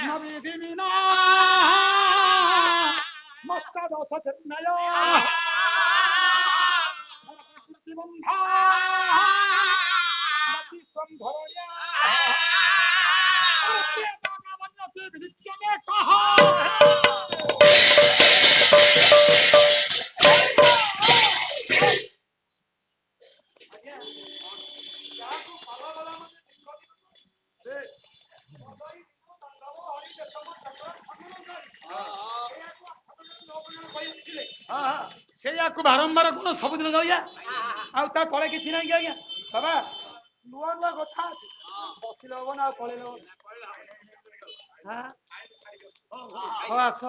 নবীদিনা মস্তাদশ চিন্ময় প্রতিবন্ধা মতিস্তম্ভয়া প্রত্যেকাবন্যতে বিদিত্যমে কহা ସେଇଆକୁ ବାରମ୍ବାର କଣ ସବୁଦିନ ରହିଆ ଆଉ ତା ତଳେ କିଛି ନାହିଁ ଆଜ୍ଞା ବାବା ନୂଆ ନୂଆ କଥା ଅଛି ବସିଲେ ହବ ନା ଆଉ ପଳେଇଲେ ହବ ହଁ ଆସ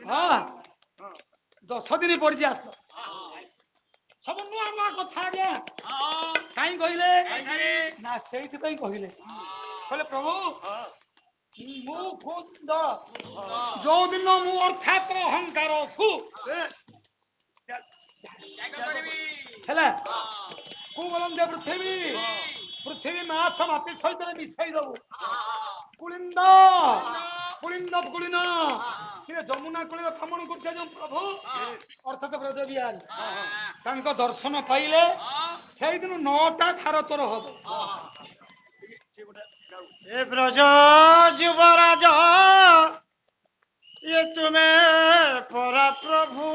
ହଁ 10 ଦିନ ପଡିଛି ଆସ ସବୁ ନୂଆ ନୂଆ କଥା ଆଜ୍ଞା କାହିଁ କହିଲେ ନା ସେଇଥିପାଇଁ କହିଲେ କହିଲେ ପ୍ରଭୁ ମୁଁ କୁନ୍ଦ ଯୋଉଦିନ ମୁଁ ଅର୍ଥାତ ଅହଙ୍କାର ହେଲା କୁ ବୋଲନ୍ତି ପୃଥିବୀ ମାଛ ମାଟି ସହିତ ମିଶାଇ ଦବୁ କୁଳିନ୍ଦ କୁଳିନ ଯମୁନା କୁଳିର ଭ୍ରମଣ କରୁଥିବା ଯୋଉ ପ୍ରଭୁ ଅର୍ଥାତ ବ୍ରଜ ବିହାରୀ ତାଙ୍କ ଦର୍ଶନ ପାଇଲେ ସେଇଦିନ 9ଟା ଖାର ତୋର ହବ ଏ ବ୍ରଜ ଯୁବରାଜ ये तुम्हें परा प्रभु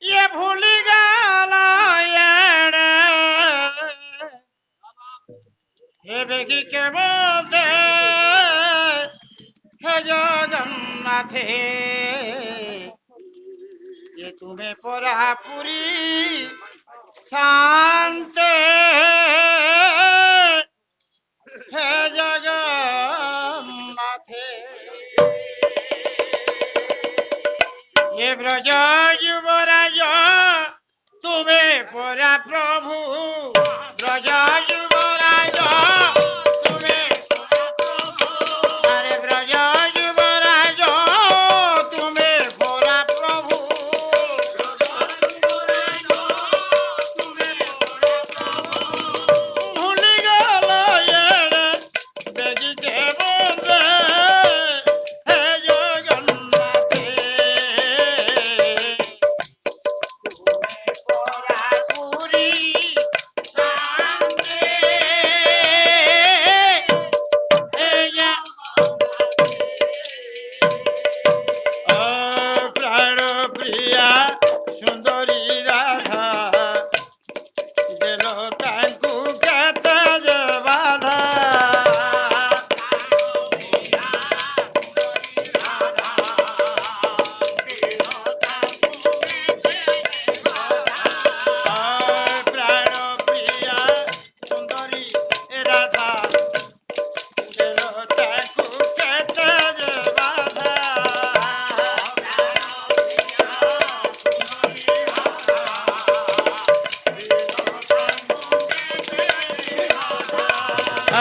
ये भूली गला हे बेगी के बोलते हे जगन्नाथे ये तुम्हें परा पुरी शांते हे जगन्नाथे ये ब्रज युवराज तुम्हें परा प्रभु ब्रज युवराज तुम्हें अरे ब्रज युवराज तुम्हें परा प्रभु भूली गल बेगी के बोले हे जगन्नाथे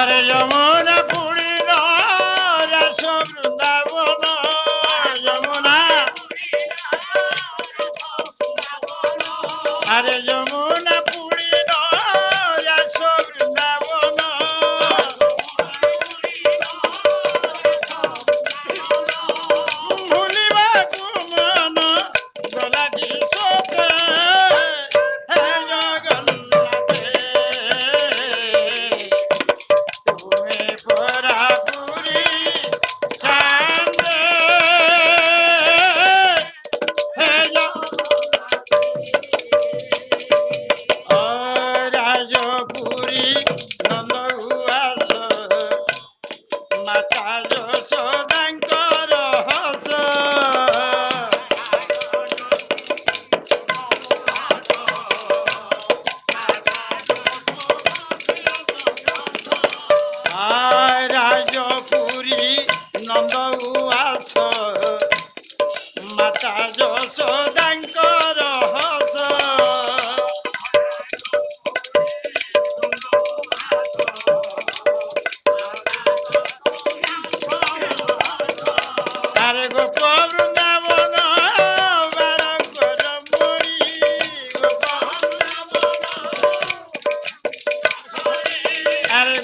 अरे यमुना पुरी रस वृंदावन यमुना अरे यमुना पुरी रस वृंदावन भूलिबा मन गला दिशोते हे जगन्नाथे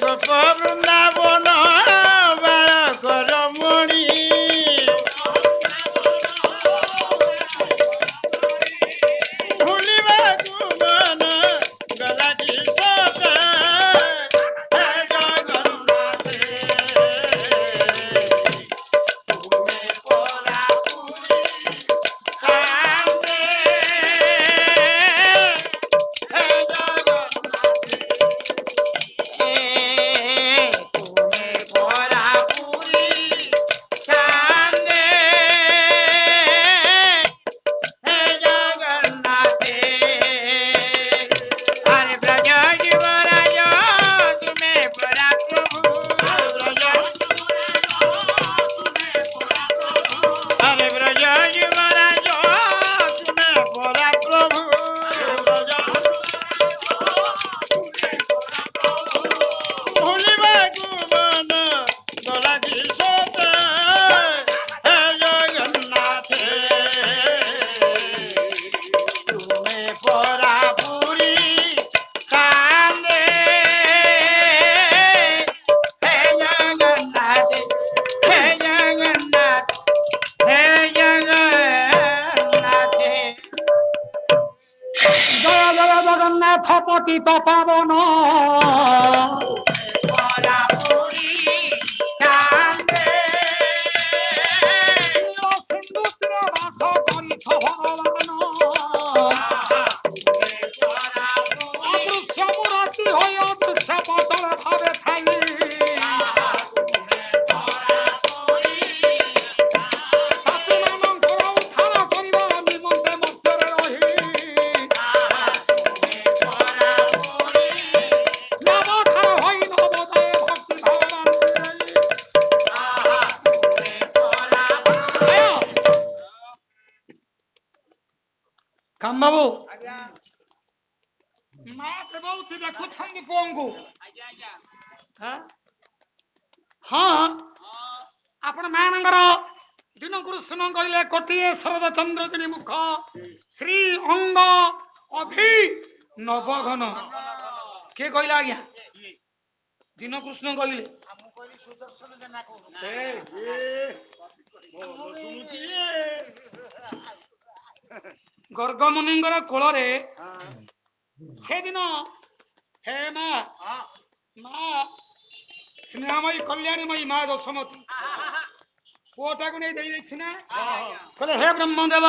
गोप वृंदावन পতিত পাবন সিন্ধু তীরে বাস করিছ ভগবান অদৃশ্য মূরতি হই অদৃশ্য পটল ভাবে থাই শাশুড়ানଙ୍କର ଉଦ୍ଧାର କରିବା ନିମନ୍ତେ ମଧ୍ୟରେ ରହି ନବଠାର ହୋଇ ନବୋଦୟ ଭକ୍ତି ଭଗବାନ କାମ ବାବୁ ମା ଦେବତୀ ଦେଖୁଛନ୍ତି ପୁଅଙ୍କୁ ହଁ ଆପଣ ମାନଙ୍କର ଦିନକୃଷ୍ଣ କହିଲେ କୋଟିଏ ଶରଦ ଚନ୍ଦ୍ରଜଣୀ ମୁଖ ଶ୍ରୀ ଅଙ୍ଗ ଅଭି ନବଘନ କିଏ କହିଲା ଆଜ୍ଞା ଦିନକୃଷ୍ଣ କହିଲେ ଗର୍ଗମୁନିଙ୍କର କୋଳରେ ସେଦିନ ହେ ମା ମା ସ୍ନେହମୟୀ କଲ୍ୟାଣୀମୟୀ ମା ଯଶୋମତୀ ପୁଅଟାକୁ ନେଇ ଦେଇଛି ନା କହିଲେ ହେ ବ୍ରହ୍ମଦେବ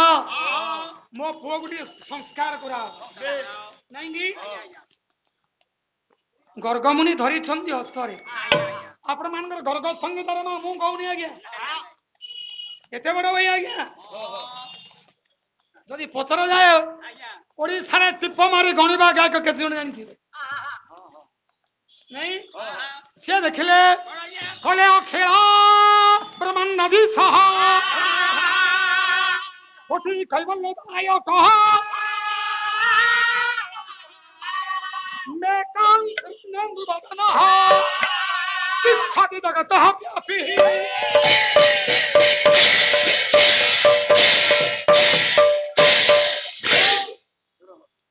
ମୋ ପୁଅକୁ ଟିକେ ସଂସ୍କାର କରା ନାଇଁକି ଗର୍ଗମୁନି ଧରିଛନ୍ତି ହସ୍ତରେ ଆପଣ ମାନଙ୍କର ଗର୍ଗ ସଙ୍ଗୀତର ନା ମୁଁ କହୁନି ଆଜ୍ଞା ଏତେ ବଡ ଭାଇ ଆଜ୍ଞା ଯଦି ପଚରା ଯାଏ ଓଡିଶାରେ ଟିପ ମାରି ଗଣିବା ଗାୟକ କେତେ ଜଣ ଜାଣିଥିବେ ନାଇଁ ସେ ଦେଖିଲେ କହିଲେ ଅଖିଳ ବ୍ରହ୍ମାଣ୍ଡି ସହ କୋଟି କୈବଲ୍ୟ ନାୟକ ନେନ୍ଦୁ ବଦନ ତିଷ୍ଠତି ଜଗତଃ ବ୍ୟାପୀ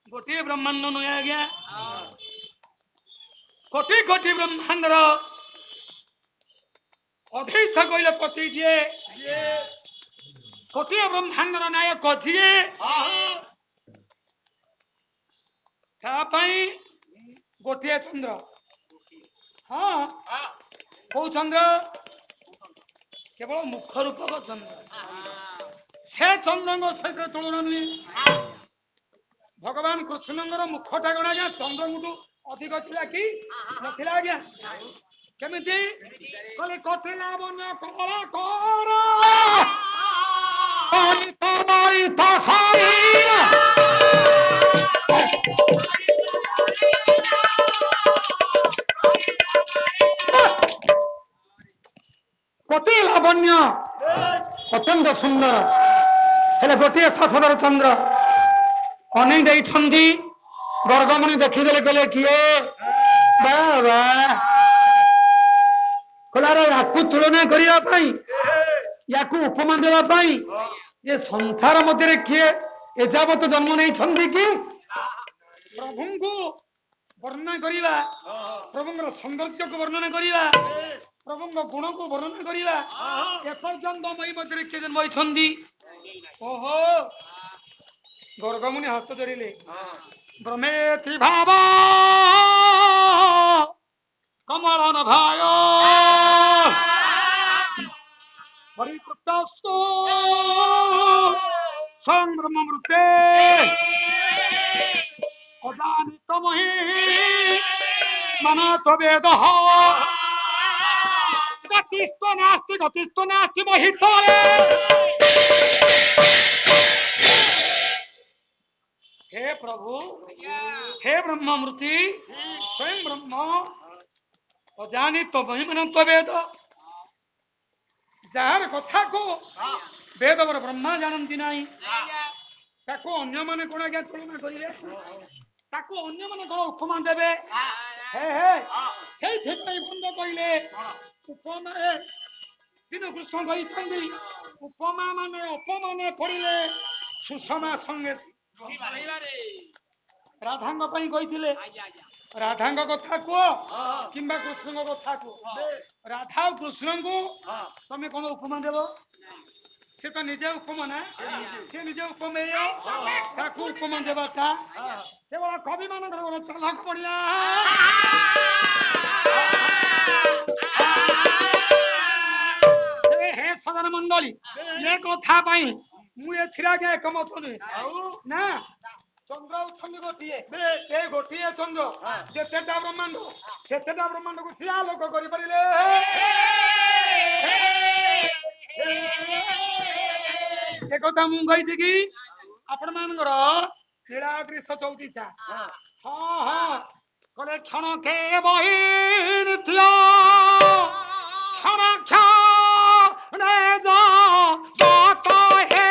ଗୋଟିଏ ବ୍ରହ୍ମାଣ୍ଡ ନୁହେଁ ଆଜ୍ଞା କୋଟି କୋଟି ବ୍ରହ୍ମାଣ୍ଡର ଅଧୀଶ କହିଲେ ପତି ଯିଏ ଗୋଟିଏ ବ୍ରହ୍ମାଣ୍ଡର ନାୟକ ଯିଏ ତା ପାଇଁ ଗୋଟିଏ ଚନ୍ଦ୍ର ହଁ କୋଉ ଚନ୍ଦ୍ର କେବଳ ମୁଖ ରୂପକ ଚନ୍ଦ୍ର ସେ ଚନ୍ଦ୍ରଙ୍କ ସହିତ ତୁଳନା ନୁହେଁ ଭଗବାନ କୃଷ୍ଣଙ୍କର ମୁଖଟା କଣ ଆଜ୍ଞା ଚନ୍ଦ୍ରଙ୍କଠୁ ଅଧିକ ଥିଲା କି ନଥିଲା ଆଜ୍ଞା କେମିତି କହିଲେ କୋଟି ଲାବଣ୍ୟ କମଳା କର କୋଟି ଲାବଣ୍ୟ ଅତ୍ୟନ୍ତ ସୁନ୍ଦର ହେଲେ ଗୋଟିଏ ଶାସନର ଚନ୍ଦ୍ର ଅନେଇ ଦେଇଛନ୍ତି ଗର୍ଗମୁନି ଦେଖିଦେଲେ କହିଲେ କିଏ ବାବା କହିଲେ ୟାକୁ ତୁଳନା କରିବା ପାଇଁ ୟାକୁ ଉପମା ଦେବା ପାଇଁ ଏ ସଂସାର ମଧ୍ୟରେ କିଏ ଏଯାବତ ଜନ୍ମ ନେଇଛନ୍ତି କି ପ୍ରଭୁଙ୍କୁ ବର୍ଣ୍ଣନା କରିବା ପ୍ରଭୁଙ୍କର ସୌନ୍ଦର୍ଯ୍ୟକୁ ବର୍ଣ୍ଣନା କରିବା ପ୍ରଭୁଙ୍କ ଗୁଣକୁ ବର୍ଣ୍ଣନା କରିବା ଏପର୍ଯ୍ୟନ୍ତ ମଇ ମଧ୍ୟରେ କିଏ ଜନ୍ମ ହୋଇଛନ୍ତି ଓହୋ ଗର୍ଗମୁନି ହସ୍ତ ଧରିଲେ ବ୍ରହ୍ମେତି ଭାବ କମଳନ ଭାୟ ପରିତୃପ୍ତସ୍ତୁ ସ୍ୱୟଂ ବ୍ରହ୍ମମୃତେ ଅଜାନିତ ମହି ମନୋ ବେଦଃ ଗତିସ୍ତ ନାସ୍ତି ମହିତଳେ हे प्रभु हे ब्रह्ममूर्ति स्वयं ब्रह्म अजानित महिमनंत वेद जार कथा को वेद बर ब्रह्मा जानती नहीं ताको अन्य माने कोन आज्ञा तुलना करिवे ताको अन्य माने कोन उपमा देबे हे हे सेई ठेकाई बंद कइले उपमा ए दिन कृष्ण कहिसंदी उपमा माने अपमाने पड़िले सुषमा संगे राधांग पई कहिथिले राधांग कथा को किंबा कृष्णଙ୍କ कथा को राधा और कृष्ण को तमे कोन उपमा देबो से तो निजे उपम ना से निजे उपमेय ताकू उपम देवाटा से बड़ा कवि मानकर बड़ा चालाक पड़िया हे सदन मंडली ये कथा पाई मु एथिरा के एकमत ना चंद्र उछन्नी गोटिए ए गोटिए चंद्र जेतेटा ब्रह्मांड सेतेटा ब्रह्मांड को सिया लोक करि परिले ए कथा मु कहिछि कि आपण मानकर नीलाद्रि 134 हां हां कले क्षण के बहि नित्य क्षण क्षण जा बात है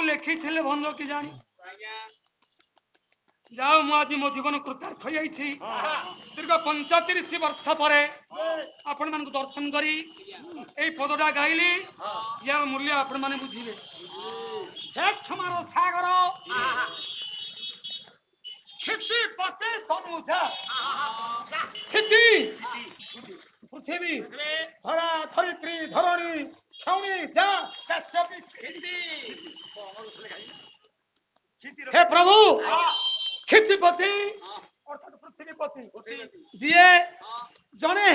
लिखिले भंज कि जानी जाओ मु आज मो जीवन कृतार्थ होइछि दीर्घ 35 वर्ष पर आपण मान दर्शन करी ए पदटा गाइली या मूल्य आपण माने बुझिबे हे क्षमार सागर खेती पते तनुजा खेती पृथ्वी धरा धरित्री धरणी क्षौणी जा कश्यपी खेती हे प्रभु क्षितिपति अर्थात पृथ्वीपति जीए जने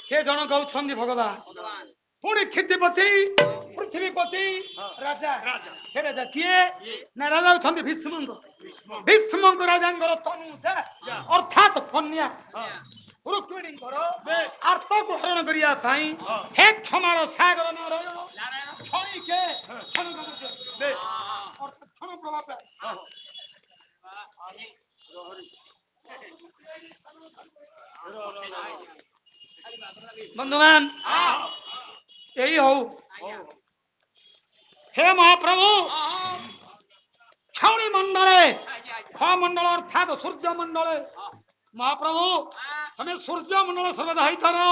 से जन गौछन्दी भगवान पुणी क्षितिपति पृथ्वीपति राजा से राजा किए ना राजा होछन्दी भीष्मंक राजांगर तनुजा अर्थात कन्या रुक्मिणी आर्त को हरण करिया थाई हे क्षमार सागर नारायण छई के क्षण दे अर्थात क्षण प्रभाव बंधुमान यही हो हे महाप्रभु छौणी मंडले ख मंडल अर्थात सूर्य मंडले महाप्रभु हमें सूर्य मंडल सर्वदा ही थारो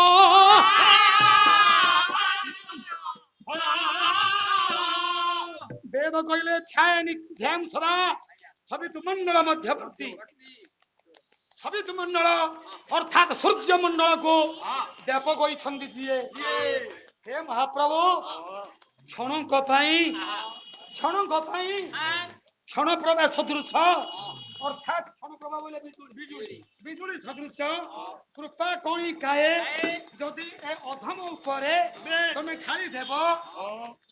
वेद कहले ध्यान सदा सवित मंडल मध्यवर्ती सवित मंडल अर्थात सूर्य मंडल को व्यापक होइछन्ति जिए हे महाप्रभु क्षण प्रवेश दृश्य অর্থাৎ ক্ষণপ্রভা বলে বিজুଳି বিজুଳି সদৃଶ କୃପା କଣି କାଏ ଯଦି ଏ ଅଧମ ଉପରେ ତମେ ଢାଳିଦେବ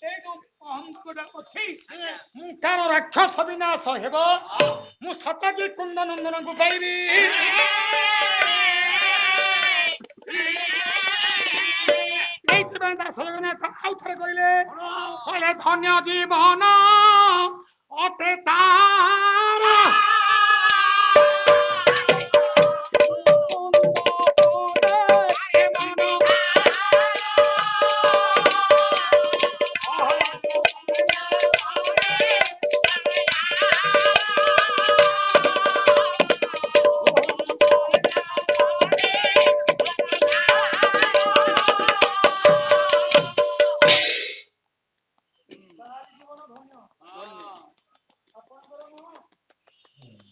এই ଯୋଉ ଅହଂକଟା ଅଛି ମୁଁ ତାର ରାକ୍ଷସ ବିନାଶ ହେବ ମୁଁ ସତକି କୁନ୍ଦ ନନ୍ଦନଙ୍କୁ ପାଇବି ସେଇଥିପାଇଁ ଦାସ ଜଗନ୍ନାଥ ଆଉ ଥରେ କହିଲେ ଧନ୍ୟ ଜୀବନ ଅଟେ ତାର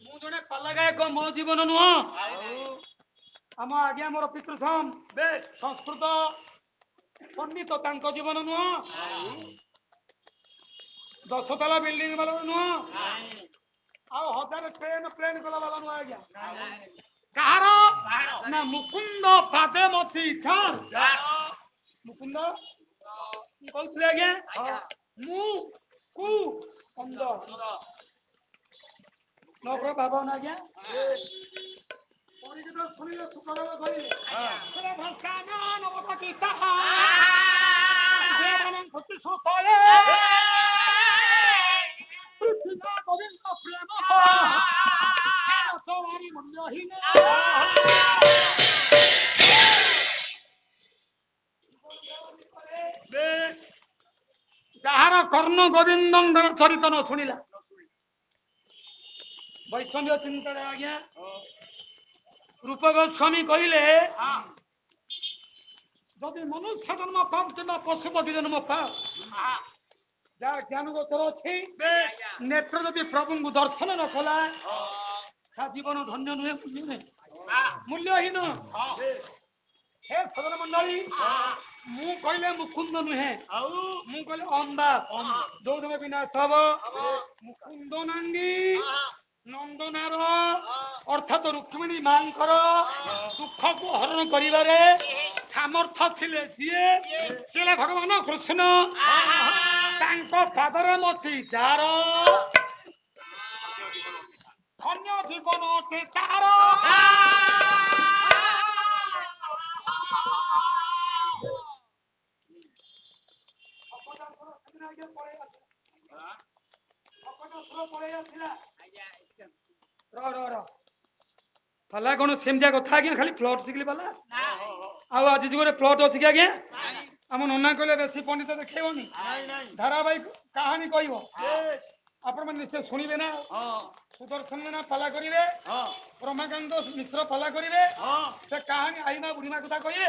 ମୁଁ ଜଣେ ପାଲାଗାୟକ ମୋ ଜୀବନ ନୁହଁ ଆମ ଆଜ୍ଞା ମୋର ପିତୃସମ ସଂସ୍କୃତ ପଣ୍ଡିତ ତାଙ୍କ ଜୀବନ ନୁହଁ ଦଶତଲା ବିଲ୍ଡିଂ ବାଲା ନୁହଁ ଆଉ ହଜାର ପ୍ଲେନ କଲା ବାଲା ନୁହଁ ଆଜ୍ଞା କାହାର ନା ମୁକୁନ୍ଦ ପାଦେ ମତି ମୁକୁନ୍ଦ ମୁଁ କହୁଥିଲି ଆଜ୍ଞା ମୁଁ କୁ ଅନ୍ଦ ନଗର ଭାବନା ଆଜ୍ଞା ପରିଚିତ ଶୁଣିଲେ ସୁଖଦେବ କହିଲେ ଭ୍ରଷ୍ଟାନ ନବପତି ତାହା ଦେବାନଙ୍କ ସୁତଳେ ପୃଥିବୀ ଗୋବିନ୍ଦ ପ୍ରେମ ଚଳାରି ମୂଲ୍ୟହୀନ ଯାହାର କର୍ଣ୍ଣ ଗୋବିନ୍ଦଙ୍କର ଚରିତ ନ ଶୁଣିଲା ବୈଷ୍ଣବ ଚିନ୍ତାରେ ଆଜ୍ଞା ରୂପ ଗୋସ୍ୱାମୀ କହିଲେ ଯଦି ମନୁଷ୍ୟ ଜନ୍ମ ପାଉ କିମ୍ବା ପଶୁପତି ଜନ୍ମ ପାଉ ଯାହା ଜ୍ଞାନ ଗୋଚର ଅଛି ନେତ୍ର ଯଦି ପ୍ରଭୁଙ୍କୁ ଦର୍ଶନ ନ କଲା ତା ଜୀବନ ଧନ୍ୟ ନୁହେଁ ମୂଲ୍ୟହୀନ ହେ ସଦନ ମଣ୍ଡଳୀ ମୁଁ କହିଲେ ମୁକୁନ୍ଦ ନୁହେଁ ମୁଁ କହିଲେ ଅମ୍ବା ଯୋଉଦିନ ବିନାଶ ହବ ମୁକୁନ୍ଦ ନାଙ୍ଗି ନନ୍ଦନାର ଅର୍ଥାତ ରୁକ୍ମିଣୀ ମାଙ୍କର ଦୁଃଖକୁ ହରଣ କରିବାରେ ସାମର୍ଥ୍ୟ ଥିଲେ ଯିଏ ସିଏ ଭଗବାନ କୃଷ୍ଣ ତାଙ୍କ ପାଦରେ ମତି ଯାର ଧନ୍ୟ ଜୀବନ ଅଟେ ତାର ପାଲା କଣ ସେମିତିଆ କଥା ଆଜ୍ଞା ଖାଲି ପ୍ଲଟ ଶିଖିଲି ପାଲା ଆଉ ଆଜି ଯୁଗରେ ପ୍ଲଟ ଅଛି କି ଆଜ୍ଞା ଆମ ନନା କହିଲେ ବେଶୀ ପଣ୍ଡିତ ଦେଖେଇବନି ଧାରାବାହିକ କାହାଣୀ କହିବ ଆପଣମାନେ ନିଶ୍ଚୟ ଶୁଣିବେ ନା ସୁଦର୍ଶନ ଜେନା ପାଲା କରିବେ ରମାକାନ୍ତ ମିଶ୍ର ପାଲା କରିବେ ସେ କାହାଣୀ ଆଇମା ବୁଢୀମା କଥା କହିବେ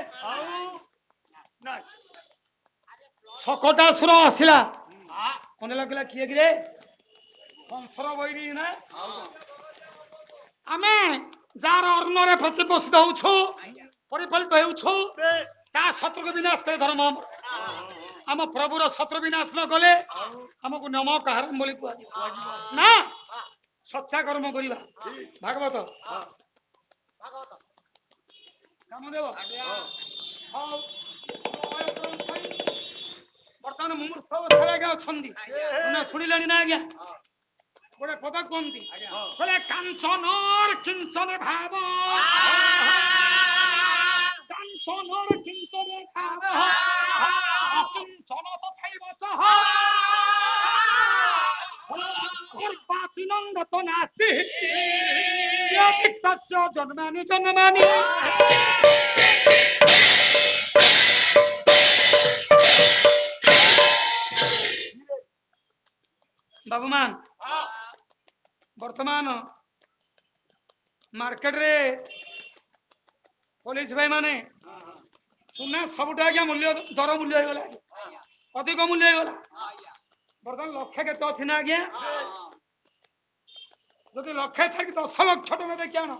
ଶକଟାସୁର ଆସିଲା ଅନେଲା କହିଲା କିଏ କିରେ କଂସର ବୈରୀ ନା ଆମେ ଯାହାର ଅନ୍ନରେ ପ୍ରତିପୋଷିତ ହଉଛୁ ପରିପାଳିତ ହେଉଛୁ ତା ଶତ୍ରୁକୁ ବିନାଶ କରି ଧର୍ମ ଆମ ପ୍ରଭୁର ଶତ୍ରୁ ବିନାଶ ନ କଲେ ଆମକୁ ନମ କାହାର ବୋଲି କୁହାଯିବ ନା ସଚ୍ଚା କର୍ମ କରିବା ଭାଗବତ କାମଦେବ ବର୍ତ୍ତମାନ ମୁମୂର୍ଷ ଅବସ୍ଥାରେ ଆଜ୍ଞା ଅଛନ୍ତି ଶୁଣିଲେଣି ନା ଆଜ୍ଞା ଗୋଟେ ପଦ କୁହନ୍ତି କହିଲେ କାଞ୍ଚନର କିଞ୍ଚନ ଭାବ କାଞ୍ଚନର କିଞ୍ଚନ ଭାବ କିଞ୍ଚନ ତଥାଇବ ଚହ ନିର୍ବାଚିନଙ୍ଗତ ନାସ୍ତି ୟତିକ୍ତସ୍ୟ ଜନ୍ମାନି ଜନ୍ମାନି ବାବୁମାନ ବର୍ତ୍ତମାନ ମାର୍କେଟରେ ପୋଲିସ ଭାଇ ମାନେ ସୁନା ସବୁଟା ଆଜ୍ଞା ମୂଲ୍ୟ ଦର ମୂଲ୍ୟ ହେଇଗଲା ଅଧିକ ମୂଲ୍ୟ ହେଇଗଲା ବର୍ତ୍ତମାନ ଲକ୍ଷେ କେତେ ଅଛି ନା ଆଜ୍ଞା ଯଦି ଲକ୍ଷେ ଥାଇକି 10 ଲକ୍ଷ ଟଙ୍କା ଦେଖି ଆଣ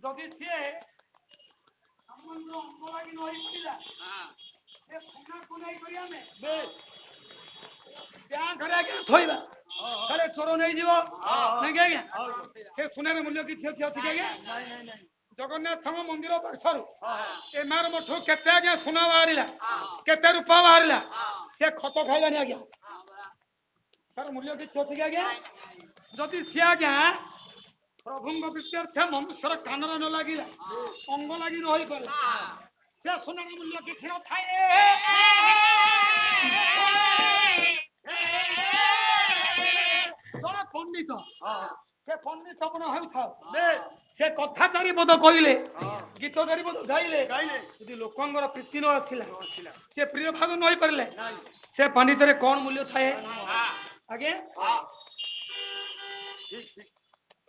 ଯଦି ସିଏ ଅଙ୍ଗ ଲାଗି ନ ହେଇପାରିଲା ସେ ସୁନାକୁ ନେଇକରି ଆମେ ବ୍ୟାଙ୍କରେ ଆଜ୍ଞା ଥୋଇବା ତାହେଲେ ଚୋର ନେଇଯିବ ନାଇଁ କି ଆଜ୍ଞା ସେ ସୁନାର ମୂଲ୍ୟ କିଛି ଅଛି ଅଛି କି ଆଜ୍ଞା ଜଗନ୍ନାଥଙ୍କ ମନ୍ଦିର ପାର୍ଶ୍ୱରୁ ଏ ମାର ମଠୁ କେତେ ଆଜ୍ଞା ସୁନା ବାହାରିଲା କେତେ ରୂପା ବାହାରିଲା ସେ ଖତ ଖାଇଲାଣି ଆଜ୍ଞା ତାର ମୂଲ୍ୟ କିଛି ଅଛି କି ଆଜ୍ଞା ଯଦି ସିଏ ଆଜ୍ଞା ପ୍ରଭୁଙ୍କ ପ୍ରୀତ୍ୟର୍ଥ ମନୁଷ୍ୟର କାନରେ ନ ଲାଗିଲା ଅଙ୍ଗ ଲାଗି ରହିପାରିଲା ସେ ସୁନାର ମୂଲ୍ୟ କିଛି ନଥାଏ ଜଣେ ପଣ୍ଡିତ ସେ ପଣ୍ଡିତ ଆପଣ ହେଉଥାଉ ସେ କଥା ଚାରିପଦ କହିଲେ ଗୀତ ଚାରିପଦ ଗାଇଲେ ଯଦି ଲୋକଙ୍କର ପ୍ରୀତି ନ ଆସିଲା ସେ ପ୍ରିୟ ଭାଗ ନ ହେଇପାରିଲେ ସେ ପଣ୍ଡିତରେ କଣ ମୂଲ୍ୟ ଥାଏ ଆଜ୍ଞା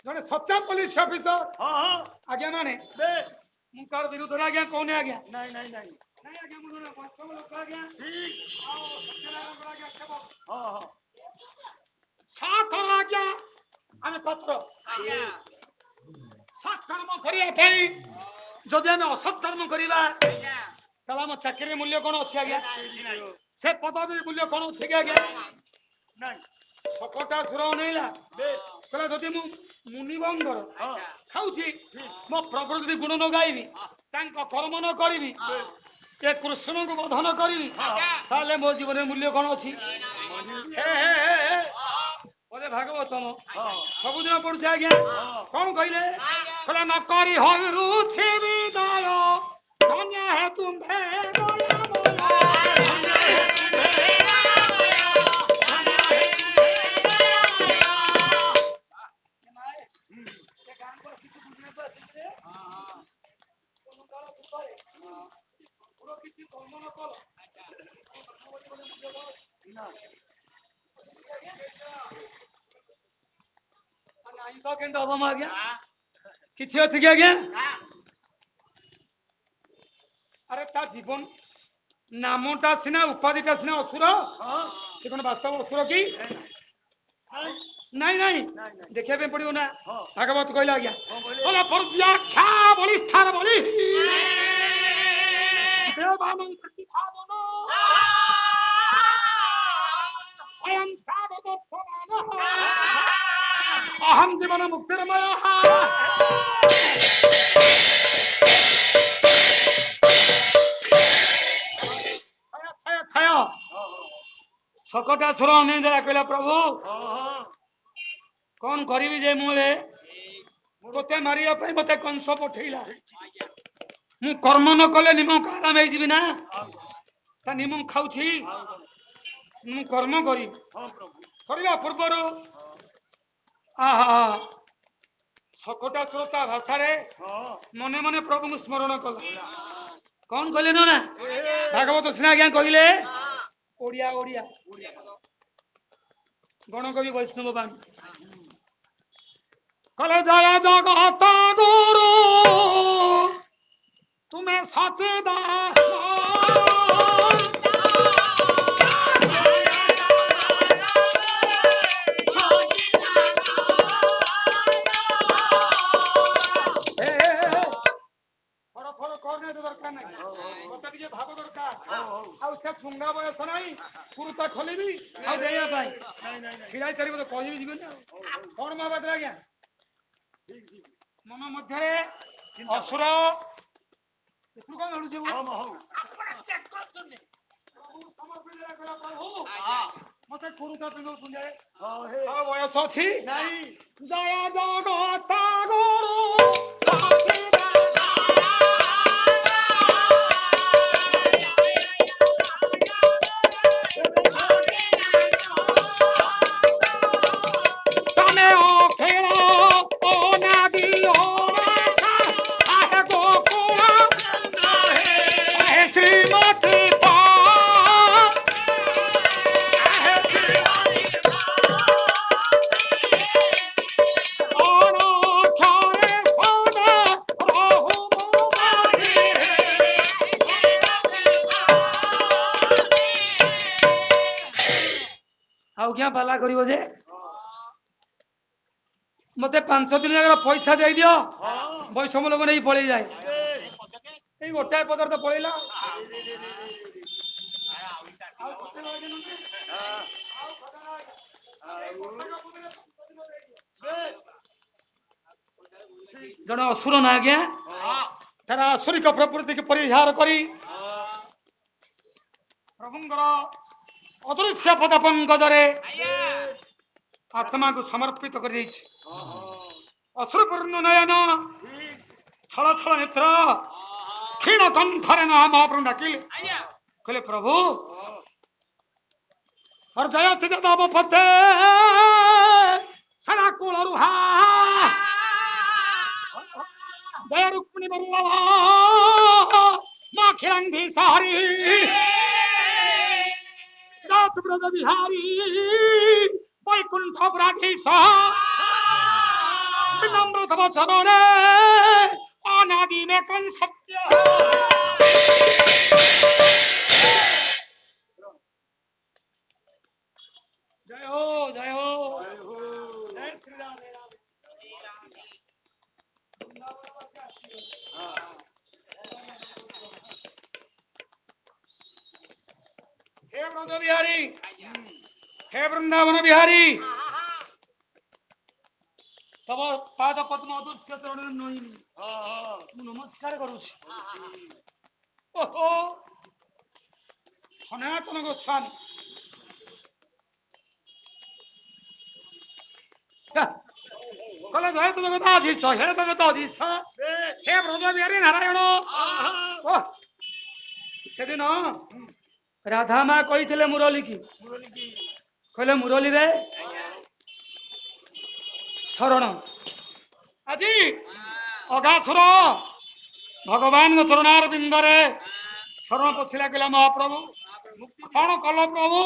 ଜଣେ ସଚ୍ଚା ପୋଲିସ ଅଫିସର ଆଜ୍ଞା ମାନେ ମୁଁ କାହାର ବିରୁଦ୍ଧରେ ଆଜ୍ଞା କହୁନି ଆଜ୍ଞା ନାଇଁ ଆଜ୍ଞା ମୁଁ ଜଣେ ବାସ୍ତବ ଲୋକ ଆଜ୍ଞା ଆଉ ସତ୍ୟନାରାୟଣଙ୍କର ଆଜ୍ଞା ସେବକ ସାଥର ଆଜ୍ଞା ଆମେ ପାତ୍ର ସତ୍କର୍ମ କରିବା ପାଇଁ ଯଦି ଆମେ ଅସତ୍କର୍ମ କରିବା ତାହେଲେ ଆମ ଚାକିରି ମୂଲ୍ୟ କଣ ଅଛି ଆଜ୍ଞା ସେ ପଦବୀ ମୂଲ୍ୟ କଣ ଅଛି କି ଆଜ୍ଞା ଶକଟା ସୁର ଅନେଇଲା କହିଲା ଯଦି ମୁଁ ମୁନିବଙ୍କର ଖାଉଛି ମୋ ପ୍ରଭୁ ଯଦି ଗୁଣ ନ ଗାଇବି ତାଙ୍କ କର୍ମ ନ କରିବି ଏ କୃଷ୍ଣଙ୍କୁ ବଧନ କରିବି ତାହେଲେ ମୋ ଜୀବନରେ ମୂଲ୍ୟ କଣ ଅଛି ବୋଧେ ଭାଗବତମ ସବୁଦିନ ପଢୁଛି ଆଜ୍ଞା କଣ କହିଲେ କହିଲା ନ କରି ହରୁଛି ବିଦାୟ ଧନ୍ୟ ହେ ତୁମ୍ଭେ କିଛି କର୍ମ ନ କର ନାହିଁ ତ କେମିତି ହବ ଆଜ୍ଞା କିଛି ଅଛି କି ଆଜ୍ଞା ଆରେ ତା ଜୀବନ ନାମଟା ସିନା ଉପାଧିଟା ସିନା ଅସୁର ସେ କଣ ବାସ୍ତବ ଅସୁର କି ନାଇଁ ଦେଖିବା ପାଇଁ ପଡିବ ନା ଭାଗବତ କହିଲା ଆଜ୍ଞା କହିଲା ପର୍ଯ୍ୟାଖ୍ୟା ବଳି ସ୍ଥାନ ବଳି ଦେବାନଙ୍କ ଭାବନ ଅୟଂ ସାବବର୍ତ୍ତମାନ ଅହಂ ଜୀବନ ମୁକ୍ତିର୍ମୟ ଶକଟା ସୁର ଅନେଇ ଦେଲା କହିଲା ପ୍ରଭୁ କଣ କରିବି ଯେ ମୁଁ ତୋତେ ମାରିବା ପାଇଁ ମତେ କଂସ ପଠେଇଲା ମୁଁ କର୍ମ ନ କଲେ ନିମକ ଆରାମ ହେଇଯିବି ନା ତା ନିମକ ଖାଉଛି ମୁଁ କର୍ମ କରିବି କରିବା ପୂର୍ବରୁ ଶକଟା ସୁର ତା ଭାଷାରେ ମନେ ମନେ ପ୍ରଭୁଙ୍କୁ ସ୍ମରଣ କଲା କଣ କହିଲେ ନା ଭାଗବତ ସିନା ଆଜ୍ଞା କହିଲେ ଓଡ଼ିଆ ଗଣକବି ବୈଷ୍ଣବ ବାଣୀ କଲେ ଜୟ ଜଗତ ଗୁରୁ ତୁମେ ସଚେଦାନ ଦରକାର ନାହିଁ ମତେ ଟିକେ ଭାବ ଦରକାର ଆଉ ସେ ଶୁଙ୍ଗା ବୟସ ନାହିଁ କୁରୁତା ଖୋଲିବି ଆଉ ଦେଇବା ପାଇଁ ଛିଡାଇ ଚାରି ମତେ କହିବି ଯିବେନି ଆଉ କଣ ମା ବାଟରେ ଆଜ୍ଞା ମନ ମଧ୍ୟରେ ଅସୁର ଏଥିରୁ କଣ ମିଳୁଛି ମତେ କୁରୁତା ପିନ୍ଧଉଛନ୍ତି ବୟସ ଅଛି ଜୟ ଜଗତ ଗୁରୁ ପାଲା କରିବ ଯେ ମତେ 5 ଦିନ ଯାକ ପଇସା ଦେଇଦିଅ ବୈଷ୍ଣବ ଲୋକ ନେଇ ପଳେଇ ଯାଏ ଏଇ ଗୋଟାଏ ପଦାର୍ଥ ପଳେଇଲା ଜଣେ ଅସୁର ନା ଆଜ୍ଞା ତାର ଆସୁରିକ ପ୍ରକୃତିକୁ ପରିହାର କରି ପ୍ରଭୁଙ୍କର ଅଦୃଶ୍ୟ ପଦ ପଙ୍କଜରେ ଆତ୍ମାକୁ ସମର୍ପିତ କରିଦେଇଛି। ଅଶ୍ରୁପୂର୍ଣ୍ଣ ନୟନ ଛଳ ଛଳ ନେତ୍ର କ୍ଷୀଣ କଣ୍ଠରେ ନା ମହାପ୍ରଭୁ ଡାକିଲେ କହିଲେ ପ୍ରଭୁ ଜୟ ତେଜ ଦବ ପତେ ସାରା କୁଳରୁ ହା ଜୟ ରୁକ୍ମିଣୀ ବଲ୍ଲଭ ମାଖିରାନ୍ଧି ସାରି রাত ব্রজ বিহারী বৈকুণ্ঠ ব্রাধীশ বিনম্র তব চরণে অনাদি মে কোন সত্য জয় হো জয় হো জয় শ্রী রাম हे ब्रज बिहारी हे वृंदावन बिहारी तब पाद पद्म अदृश्य चरण नईनी नमस्कार करुछि ओहो सनातन गोस्वामी कले जय तो जगताधीश हे जगताधीश हे ब्रज बिहारी नारायण सेदिन राधा माँ कही मुरली की कहले मुरली रे शरण आज अगासुर भगवान चरणार बिंदरे शरण पशिला कहला महाप्रभु कौन कल प्रभु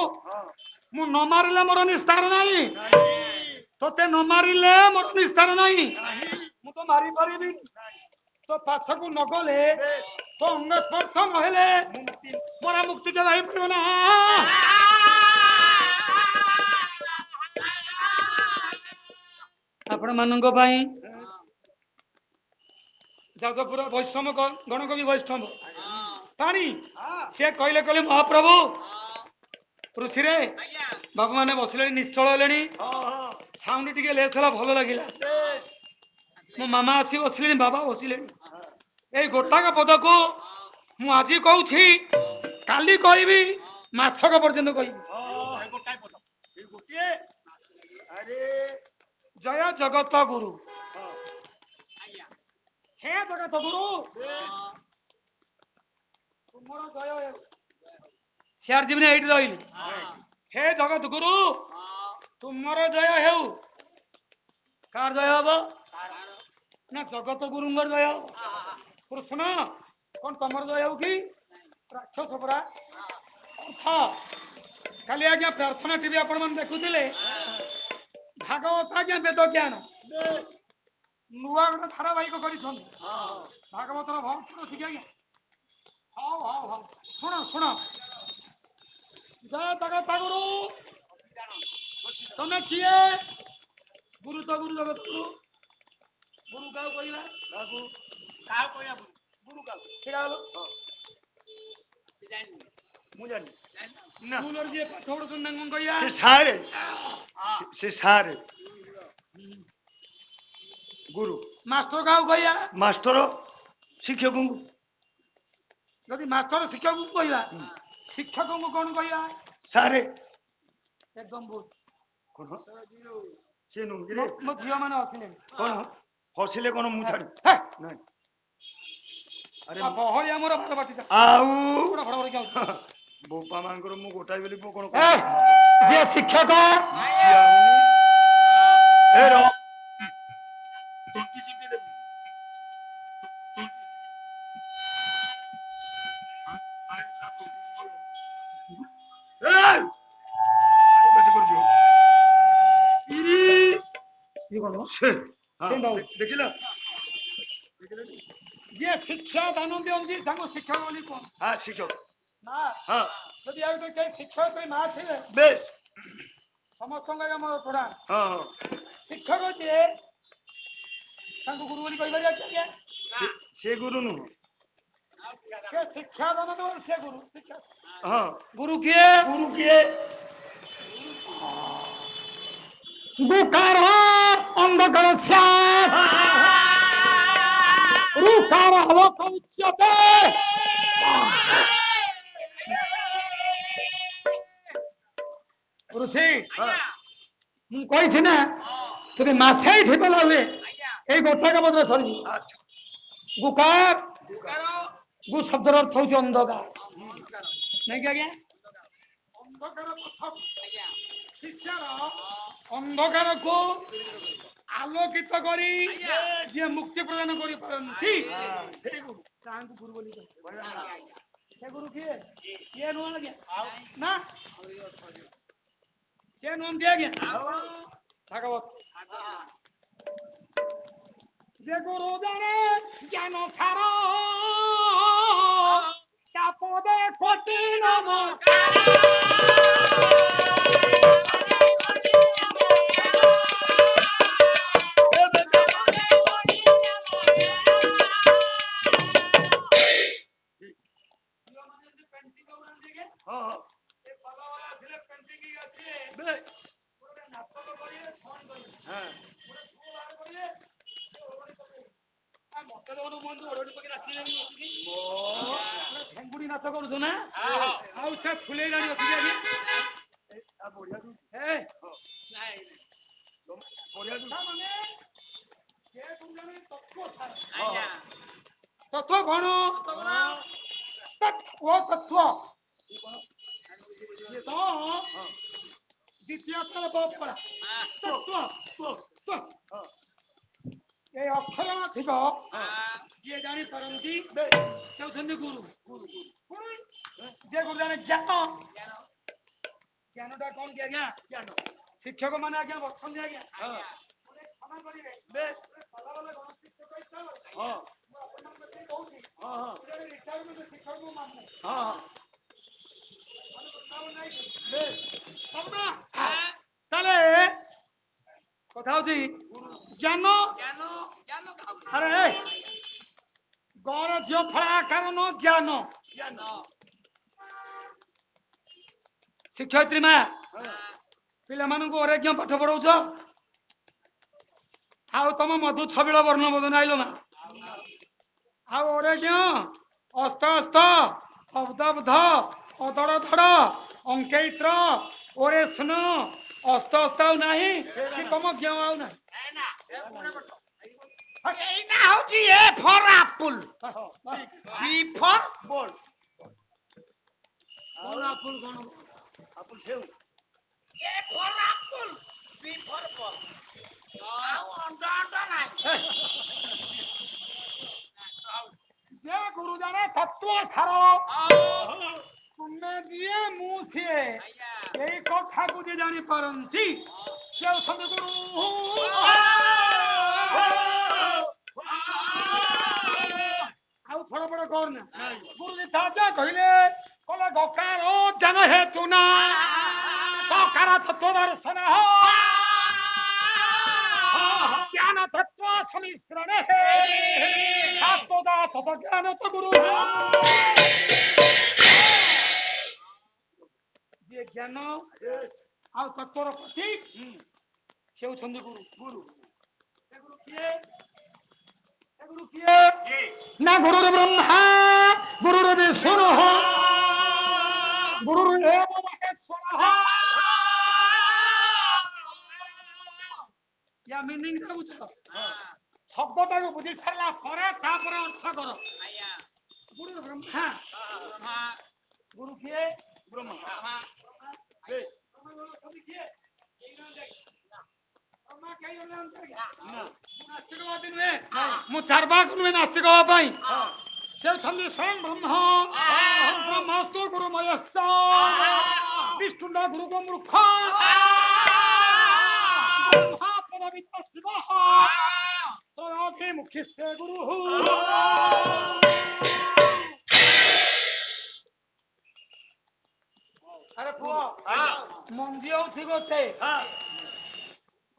मु न मारिले मोर निस्तार नहीं तोते न मारिले मोर निस्तार नहीं मु तो मारी पारिबी तो पासकू न गले तो अंग स्पर्श नहेले मोरा मुक्ति के रही पारिब ना आपण मानक पई जाजपुर वैष्णव गणकवि वैष्णव पानी से कहले कहले महाप्रभु ऋषि रे बाबू माने बसिले निश्चल हेले साउंड टिके लेस हला भल लागिला मो मामा आसी बसिले बाबा बसिले ए गोटाक पद को मु आज कहूछि काली कहबी मासक पर्यंत कहबी जय जगत गुरु हे जगत गुरु तुमर जय सियार जीवन एठी रहिली हे जगत गुरु तुमर जय हेउ कार जय हबो ना जगत गुरुंगर जय कृष्ण कौन तमर जय हो कि राक्षस परा काली आज्ञा प्रार्थना टीवी आपण मन देखुथिले भागवत आज्ञा वेद ज्ञान नुआ गोटे धारावाहिक कर भागवतर भक्त ठीक आज्ञा हाँ हाँ हाँ शुण शुण जय जगत गुरु तमें किए गुरु तो गुरु जगत गुरु गुरु क्या कहला गुरु का गुरु मास्टर का मास्टर शिक्षक जदि मास्टर शिक्षक को कहला शिक्षक को कौन कहला सारे एकदम बहुत कौन से नु रे मो झियो माने हसिले कौन हसिले कौन मु छाड़ नहीं अरे बहली हमर बार बाटी आउ बड़ बड़ क्या बोपा मानकर मु गोटाई बेली मु कोन जे शिक्षक ए रो तुलसी चिपी दे ए बेटी कर दियो इरी ये कोन से हां देखिला जे शिक्षा दान दियंती संग शिक्षक बोली कोन हां शिक्षक ना हां यदि आउ तो के शिक्षक कोई मां थिले बेस समस्त का हमर पढ़ा हां शिक्षक जे संग गुरु बोली कहि बरिया क्या से गुरु नु के शिक्षा दान दो से गुरु शिक्षा हां गुरु किए গুকার অন্ধকার শ্যাম রুকার আলোক উচ্চতে ଋଷି ମୁଁ କହିଛି ନା ଯଦି ମାସେ ଠିକ ନ ହୁଏ ଏଇ ଗୋଟାକ ବଦଳ ସରିଯିବ ଗୁକାର ଗୁ ଶବ୍ଦର ଅର୍ଥ ହଉଛି ଅନ୍ଧକାର ନାଇଁ କି ଆଜ୍ଞା ଅନ୍ଧକାର ଶିଷ୍ୟର ଅନ୍ଧକାରକୁ ଆଲୋକିତ କରି ଯିଏ ମୁକ୍ତି ପ୍ରଦାନ କରିପାରନ୍ତି ତାହାଙ୍କୁ ଗୁରୁ ବୋଲି ସେ ଗୁରୁ କିଏ କିଏ ନୁହଁ ଆଜ୍ଞା ନା ସେ ନୁହନ୍ତି ଆଜ୍ଞା ଭାଗବତ যে গুরু জানে জ্ঞান সার পদে কোটি নমস্কার ଠେଙ୍ଗୁଡି ନାଚ କରୁଛୁ ନା ଆଉ ସେ ଫୁଲେଇଲାଣି ଅଛି ତତ୍ଵ କଣ ତତ୍ଵ ଦ୍ୱିତୀୟ এই অক্ষর ଥିବ ଯିଏ ଜାଣିପାରନ୍ତି ସେ ହେଉଛନ୍ତି ଗୁରୁ ଯିଏ ଗୁରୁ ଜାଣେ ଜ୍ଞାନ ଜ୍ଞାନଟା କଣ କି ଆଜ୍ଞା ଜ୍ଞାନ ଶିକ୍ଷକ ମାନେ ଆଜ୍ଞା ବସନ୍ତି ଆଜ୍ଞା କ୍ଷମା କରିବେ ତାହେଲେ କଥା ହଉଛି ଜ୍ଞାନ ଆରେ ଗର ଝିଅ ଫଳ ଆକାର ନ ଜ୍ଞାନ ଶିକ୍ଷୟିତ୍ରୀ ମା ପିଲାମାନଙ୍କୁ ଅରେଜ୍ଞ ପାଠ ପଢଉଛ ଆଉ ତମ ମଧୁ ଛବିଳ ବର୍ଣ୍ଣ ବୋଧ ନାଇଲ ନା ଆଉ ଅରେଜ୍ଞ ଅସ୍ତ ଅସ୍ତ ଅବ୍ଦବ୍ଧ ଅଦଡ଼ ଧଡ଼ ଅଙ୍କେଇତ୍ର ଓରେ ସ୍ନ ଅସ୍ତ ଅସ୍ତ ଆଉ ନାହିଁ କି ତମ ଜ୍ଞ ଆଉ ନାହିଁ এইটা হচ্ছে A for apple B for ball କଣ ଆପୁଲ କଣ আপেল সেউ A for apple B for ball ଆଉ ଅଣ୍ଡା ଅଣ୍ଡା ନାହିଁ ଯେ ଗୁରୁ ଜାଣେ ତତ୍ଵ ସାର ତୁମେ ଯିଏ ମୁଁ ସିଏ ଏଇ କଥାକୁ ଯେ ଜାଣିପାରନ୍ତି ସେ ହେଉଛନ୍ତି ଗୁରୁ ଆଉ ଫଳ ଫଳ କରନା ଗୁରୁ ଯା କହିଲେ କହିଲେ ଗକାର ଜ୍ଞାନ ହେତୁ ନା ଗକାର ତତ୍ଵ ଦର୍ଶନ জ্ঞান তত্ত্ব সমিশ্রণে সাতদা তত জ্ঞান তো গুরু যে জ্ঞান ଆଉ ତତ୍ଵର ପ୍ରତି ସେ ହେଉଛନ୍ତି ଗୁରୁ ଗୁରୁ କିଏ ନା ଗୁରୁର ବ୍ରହ୍ମା ଗୁରୁର ବିଷ୍ଣୁ ଗୁରୁର ଏବ ମହେଶ୍ୱର ୟା ମିନିଂ ବୁଝ ଶବ୍ଦଟାକୁ ବୁଝି ସାରିଲା ପରେ ତାପରେ ଅର୍ଥ କର ଗୁରୁ ବ୍ରହ୍ମା ଗୁରୁ କିଏ ବ୍ରହ୍ମା ମୁଁ ଚାର୍ବାକ ନୁହେଁ ନାସ୍ତିକ ହବା ପାଇଁ ସେ ହେଉଛନ୍ତି ସ୍ୱୟଂ ବ୍ରହ୍ମ ବ୍ରହ୍ମସ୍ତୁ ଗୁରୁମୟଶ୍ଚ ବିଷ୍ଣୁଣ୍ଡ ଗୁରୁଗ ମୂର୍ଖ ଶିବ ମୁଖିସ୍ତେ ଗୁରୁ ଆରେ ପୁଅ ମଞ୍ଜି ହଉଛି ଗୋଟେ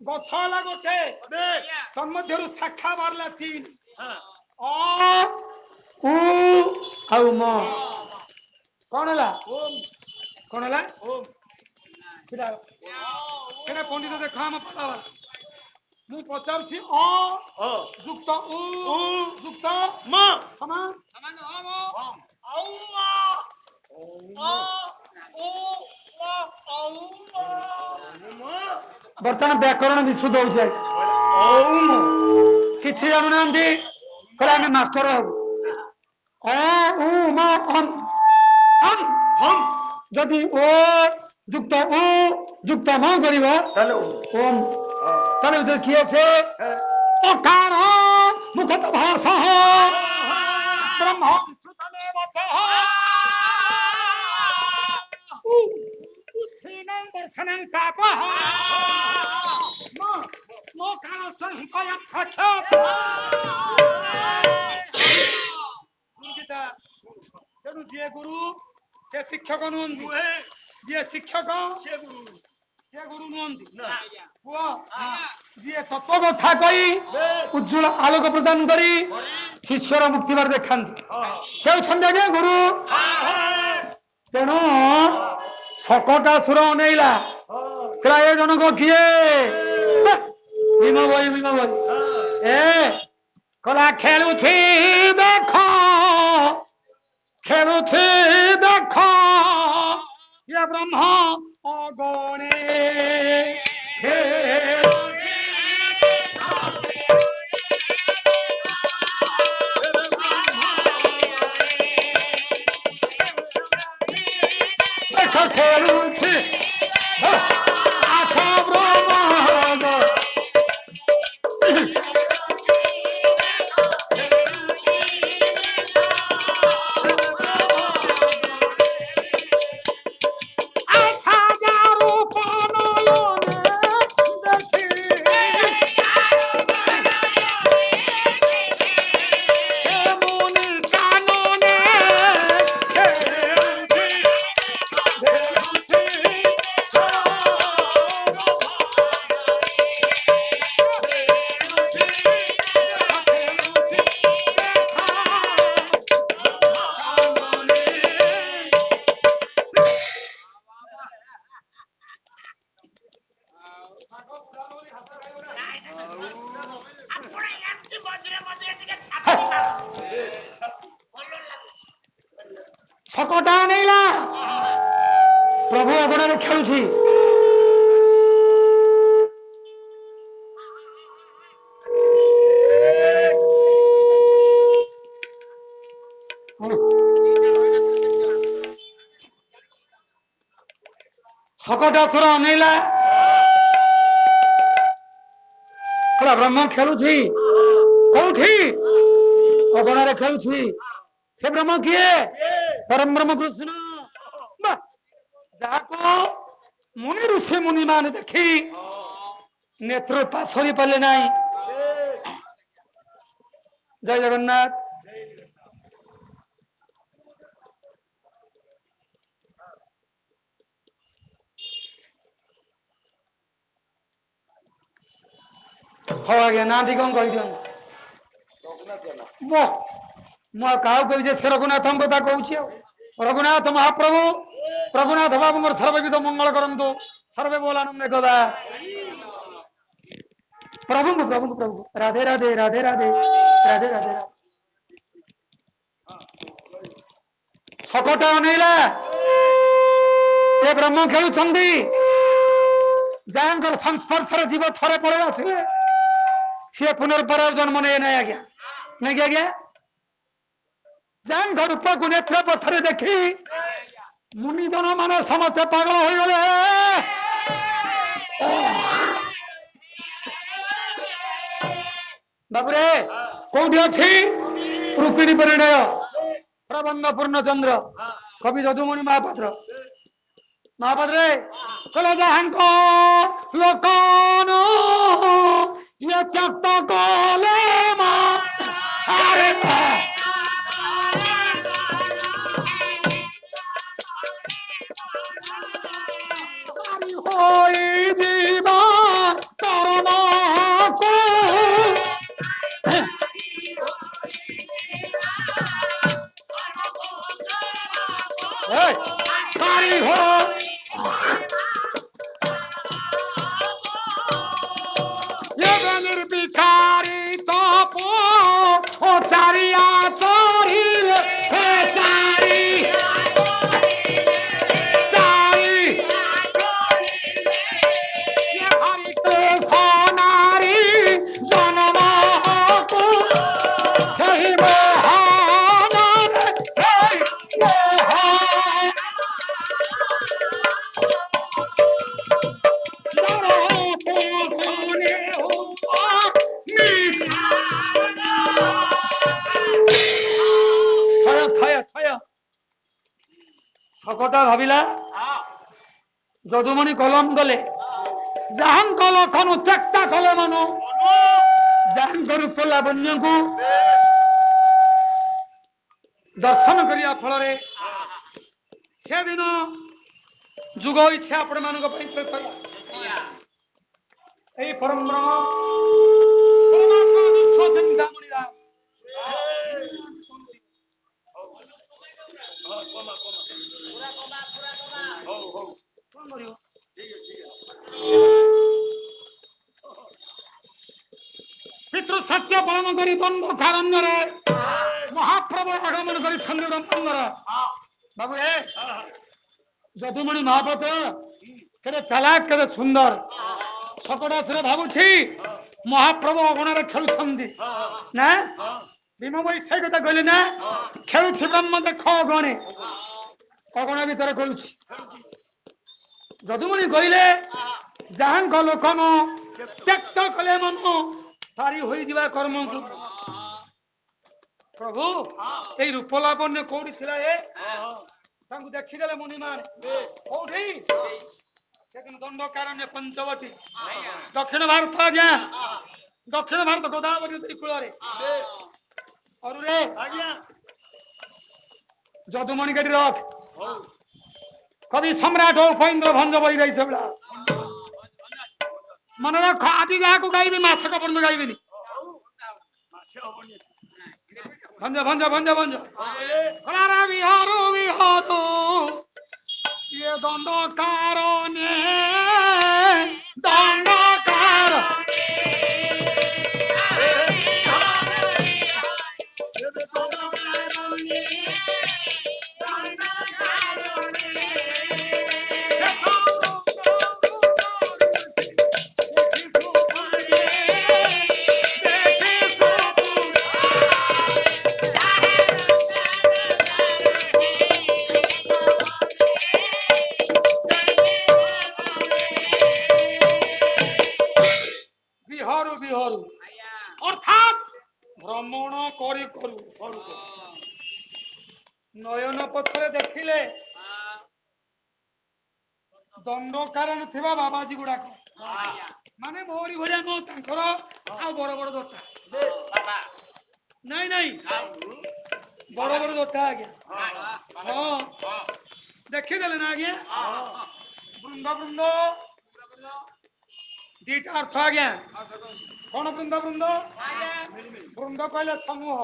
ଗଛ ହେଲା ଗୋଟେ ତନ୍ମଧ୍ୟରୁ ଶାଖା ବାହାରିଲା ତିନି ଅ ଉ ଆଉ ମ କଣ ହେଲା କଣ ହେଲା ସେଟା ସେଟା ପଣ୍ଡିତ ଦେଖ ଆମ ପାଲା ମୁଁ ପଚାରୁଛି ଯୁକ୍ତ ଉ ଯୁକ୍ତ ମ ସମାନ ବର୍ତ୍ତମାନ ବ୍ୟାକରଣ ବିଶୁଦ୍ଧ ହଉଛି କିଛି ଜାଣୁନାହାନ୍ତି କହିଲେ ଆମେ ମାଷ୍ଟର ହବୁ ଯଦି ଓ ଯୁକ୍ତ ଉ ଯୁକ୍ତ ମ କରିବ ତାହେଲେ ଓମ୍ ତାହେଲେ କିଏ ସେ ଅକାର ମୁଖତ ଭାଷା ବ୍ରହ୍ମ ତେଣୁ ଯିଏ ଗୁରୁ ସେ ଶିକ୍ଷକ ନୁହନ୍ତି ଯିଏ ଶିକ୍ଷକ ସିଏ ଗୁରୁ ନୁହନ୍ତି ପୁଅ ଯିଏ ତତ୍ଵ କଥା କହି ଉଜ୍ଜଳ ଆଲୋକ ପ୍ରଦାନ କରି ଶିଷ୍ୟର ମୁକ୍ତିବାର ଦେଖାନ୍ତି ସେ ହେଉଛନ୍ତି ଆଜ୍ଞା ଗୁରୁ ତେଣୁ ଶକଟାସୁର ଅନେଇଲା କହିଲା ଏ ଜଣକ କିଏ ଭୀମ ଭାଇ ଏ କହିଲା ଖେଳୁଛି ଦେଖ ଖେଳୁଛି ଦେଖ ଇଏ ବ୍ରହ୍ମ ଅଗଣେ ଖେଳୁଛି ଆଛ ବ୍ରହ୍ମ ଶକଟା ନେଇଲା ପ୍ରଭୁ ଅଗଣାରେ ଖେଳୁଛି ଶକଟାସୁର ଅନେଇଲା କହିଲା ବ୍ରହ୍ମ ଖେଳୁଛି କୋଉଠି ଅଗଣାରେ ଖେଳୁଛି ସେ ବ୍ରହ୍ମ କିଏ ପରମ ବ୍ରହ୍ମ କୃଷ୍ଣ ଯାହାକୁ ମୁନି ଋଷି ମୁନି ମାନେ ଦେଖି ନେତ୍ର ପାଶୋରି ପାରିଲେ ନାହିଁ ଜୟ ଜଗନ୍ନାଥ ହଉ ଆଜ୍ଞା ନା ବି କଣ କହିଦିଅନ୍ତୁ ମୁଁ ଆଉ କାହାକୁ କହୁଛି ସେ ରଘୁନାଥଙ୍କ କଥା କହୁଛି ଆଉ ରଘୁନାଥ ମହାପ୍ରଭୁ ରଘୁନାଥ ବାବୁଙ୍କର ସର୍ବବିଧ ମଙ୍ଗଳ କରନ୍ତୁ ସର୍ବେ ବୋଲାନନ୍ଦ କଦା ପ୍ରଭୁଙ୍କୁ ପ୍ରଭୁଙ୍କୁ ପ୍ରଭୁ ରାଧେ ରାଧେ ରାଧେ ରାଧେ ରାଧେ ରାଧେ ରାଧେ ଶକଟା ଅନେଇଲା ଏ ବ୍ରହ୍ମ ଖେଳୁଛନ୍ତି ଯାହାଙ୍କର ସଂସ୍ପର୍ଶରେ ଜୀବ ଥରେ ପଳେଇ ଆସିବେ ସିଏ ପୁନର୍ବାର ଜନ୍ମ ନେଇ ନାହିଁ ଆଜ୍ଞା ନାଇଁ ଆଜ୍ଞା ଯାହାଙ୍କ ରୂପକୁ ନେତ୍ର ପଥରେ ଦେଖି ମୁନିଜନ ମାନେ ସମସ୍ତେ ପାଗଳ ହୋଇଗଲେ ବାବୁରେ କୋଉଠି ଅଛି ରୁକ୍ମିଣୀ ପରିଣୟ ପ୍ରବନ୍ଧ ପୂର୍ଣ୍ଣଚନ୍ଦ୍ର କବି ଯଦୁମଣି ମହାପାତ୍ର ମହାପାତ୍ରେ କହିଲେ ଯାହାଙ୍କ ଲୋକନ ଇଏ ତ୍ୟକ୍ତ କଲେ ମା ଆରେ ହୋଇ ଯିବା ତରଣକୁ ଶକଟା ଭାବିଲା ଯଦୁମଣି କଲମ ଦେଲେ ଯାହାଙ୍କ ଲଖନୁ ଚେଷ୍ଟା କଲେ ମନ ଯାହାଙ୍କ ରୂପ ଲାବଣ୍ୟକୁ ଦର୍ଶନ କରିବା ଫଳରେ ସେଦିନ ଯୁଗ ଇଚ୍ଛା ଆପଣମାନଙ୍କ ପାଇଁ କହିଲା এই পরম ব্রহ্ম চিন্তামণি রাম পিতৃ সত্য পালন করি দণ্ড কারণ্যরে মহাপ্রভু আগমন କରିଛନ୍ତି ବ୍ରହ୍ମାଣ୍ଡର ବାବୁ ଯଦୁମଣି ମହାପାତ୍ର କେତେ ଚାଲାକ କେତେ ସୁନ୍ଦର ଶକଟା ଥରେ ଭାବୁଛି ମହାପ୍ରଭୁ ଅଗଣାରେ ଖେଳୁଛନ୍ତି ନା ଭୀମ ବୈଶାଖୀ କଥା କହିଲେ ନା ଖେଳୁଛି ବ୍ରହ୍ମ ଦେଖ ଅଗଣେ ଅଗଣା ଭିତରେ ଖେଳୁଛି ଯଦୁମଣି କହିଲେ ଯାହାଙ୍କ ଲୋକନ ତ୍ୟାକ୍ତ କଲେ ମନ ତାରି ହୋଇଯିବା କର୍ମକୁ ପ୍ରଭୁ ଏଇ ରୂପ ଲାବଣ୍ୟ କୋଉଠି ଥିଲା ତାଙ୍କୁ ଦେଖିଦେଲେ ମୁନିମାନେ କୋଉଠି ସେଦିନ ଦଣ୍ଡକାରଣ୍ୟ ପଞ୍ଚବଟୀ ଦକ୍ଷିଣ ଭାରତ ଆଜ୍ଞା ଦକ୍ଷିଣ ଭାରତ ଗୋଦାବରୀ ନଦୀ କୂଳରେ ଅରୁରେ ଯଦୁମଣି ଗାଡ଼ି ରଖ କବି ସମ୍ରାଟ ଉପେନ୍ଦ୍ର ଭଞ୍ଜ ବହି ଯାଇ ସେବିଳାସ ମନେ ରଖ ଆଜି ଯାହାକୁ ଗାଇବି ମାସକ ପର୍ଯ୍ୟନ୍ତ ଗାଇବିନି ଭଞ୍ଜ ଭଞ୍ଜ ଭଞ୍ଜ ଭଞ୍ଜ ବିହାରୁ ବିହାରୁ ये दंडकारण्ये दंडकार নয়ন পথরে দেখিলে দণ্ডকারণ থিবা বাবাজী গুড়াক মানে মোহরি ভଳିଆ নୁହଁ ତାଙ୍କର ଆଉ ବଡ ବଡ ଦୋତା ନାଇଁ ନାଇଁ ବଡ ବଡ ଦୋତା ଆଜ୍ଞା ହଁ ଦେଖିଦେଲେ ନା ଆଜ୍ଞା ବୃନ୍ଦ ବୃନ୍ଦ ଦିଟା ଅର୍ଥ ଆଜ୍ଞା କଣ ବୃନ୍ଦ ବୃନ୍ଦ ବୃନ୍ଦ କହିଲେ ସମୂହ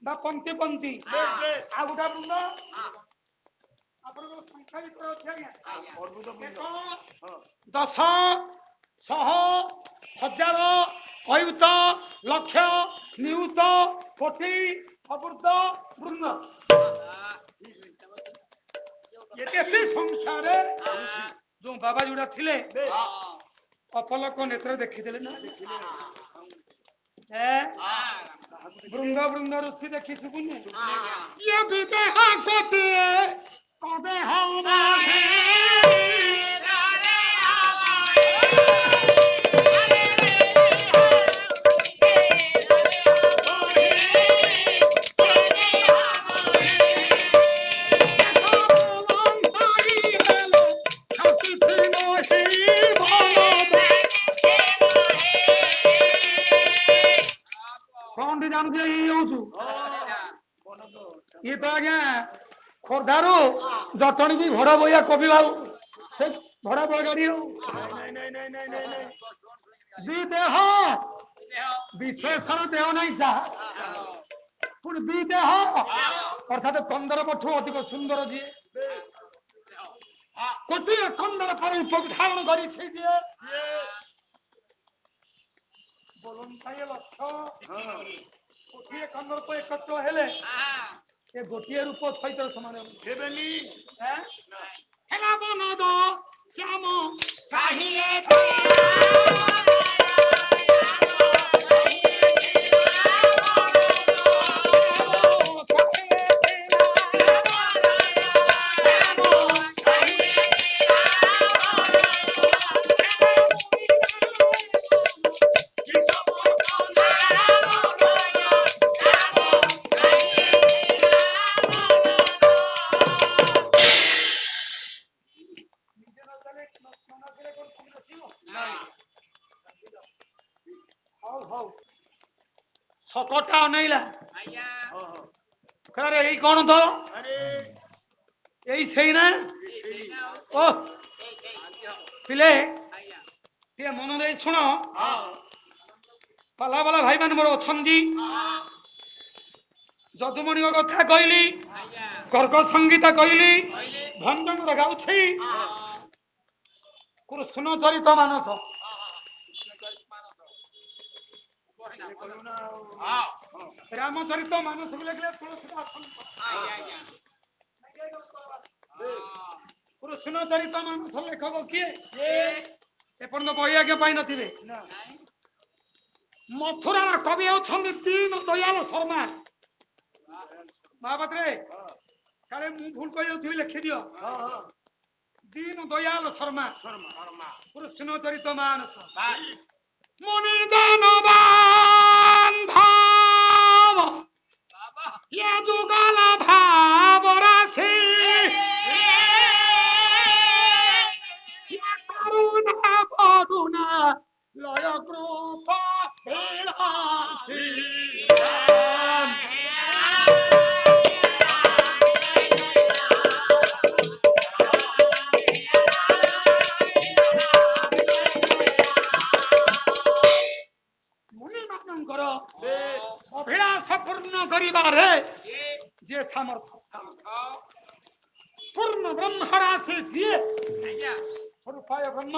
বা পন্থী পন্থী ଆଉ ଗୋଟା ବୃନ୍ଦ ଆପଣଙ୍କର ସଂଖ୍ୟା ଭିତରେ ଅଛି ଆଜ୍ଞା ଦଶ ଶହ ହଜାର ଅୟୁତ ଲକ୍ଷ ନିୟୁତ କୋଟି ଅବୃତ ବୃନ୍ଦ ଏତେ ସଂଖ୍ୟାରେ ଯୋଉ ବାବା ଯୋଉଟା ଥିଲେ ଅପଲକ ନେତ୍ର ଦେଖିଦେଲେ ନା ବୃନ୍ଦ ବୃନ୍ଦ ଋଷି ଦେଖି ଶୁଭୁନି ଇଏ ବିଦେହ ଗୋଟିଏ କଦେହ ये तो आज्ञा खोर्धारू जटणी भी भड़ा बोया कवि बाबू से भड़ा बोया गाड़ी विदेह विशेषण देह नहीं जा पुणी विदेह अर्थात कंदर पठु अधिक सुंदर जी कोटि कंदर पर उपधारण करी गोटे कंदर को एकत्र हेले ये गोटे रूप सहित समान श्याम আরে এই কোন তো আরে এই সেই না ও সেই সেই ପିଲେ ଟିକେ ମନ ଦେଇ ଶୁଣ ପାଲା ବାଲା ଭାଇ ମାନେ ମୋର ଅଛନ୍ତି ଯଦୁମଣିଙ୍କ କଥା କହିଲି ଗର୍ଗ ସଙ୍ଗୀତ କହିଲି ଭଞ୍ଜଙ୍କର ଗାଉଛି କୃଷ୍ଣ ଚରିତ ମାନସ ରାମଚରିତ ମାନସ ଲେଖିଲେ ତୁଳସୀଦାସ କୃଷ୍ଣ ଚରିତ ମାନସ ଲେଖକ କିଏ ଏପର୍ଯ୍ୟନ୍ତ ବହି ଆଜ୍ଞା ପାଇନଥିବେ ମଥୁରାର କବି ହେଉଛନ୍ତି ଦୀନ ଦୟାଲ ଶର୍ମା ମହାପାତ୍ରେ କାଳେ ମୁଁ ଭୁଲ କହିଯାଉଥିବି ଲେଖିଦିଅ ଦୀନ ଦୟାଲ ଶର୍ମା କୃଷ୍ଣ ଚରିତ ମାନସ ମୁନି ଜନବାନ ଭାବ ଇଏ ଯୁଗଲ ଭାବ ରାଶି କରୁଣା କରୁଣା লয় কৃপ ମୁନିମାନଙ୍କର ଅଭିଳାଷ ପୂର୍ଣ୍ଣ କରିବାରେ ଯିଏ ସାମର୍ଥ୍ୟ ପୂର୍ଣ୍ଣ ବ୍ରହ୍ମ ରାଶି ଯିଏ ସ୍ୱରୂପାୟ ବ୍ରହ୍ମ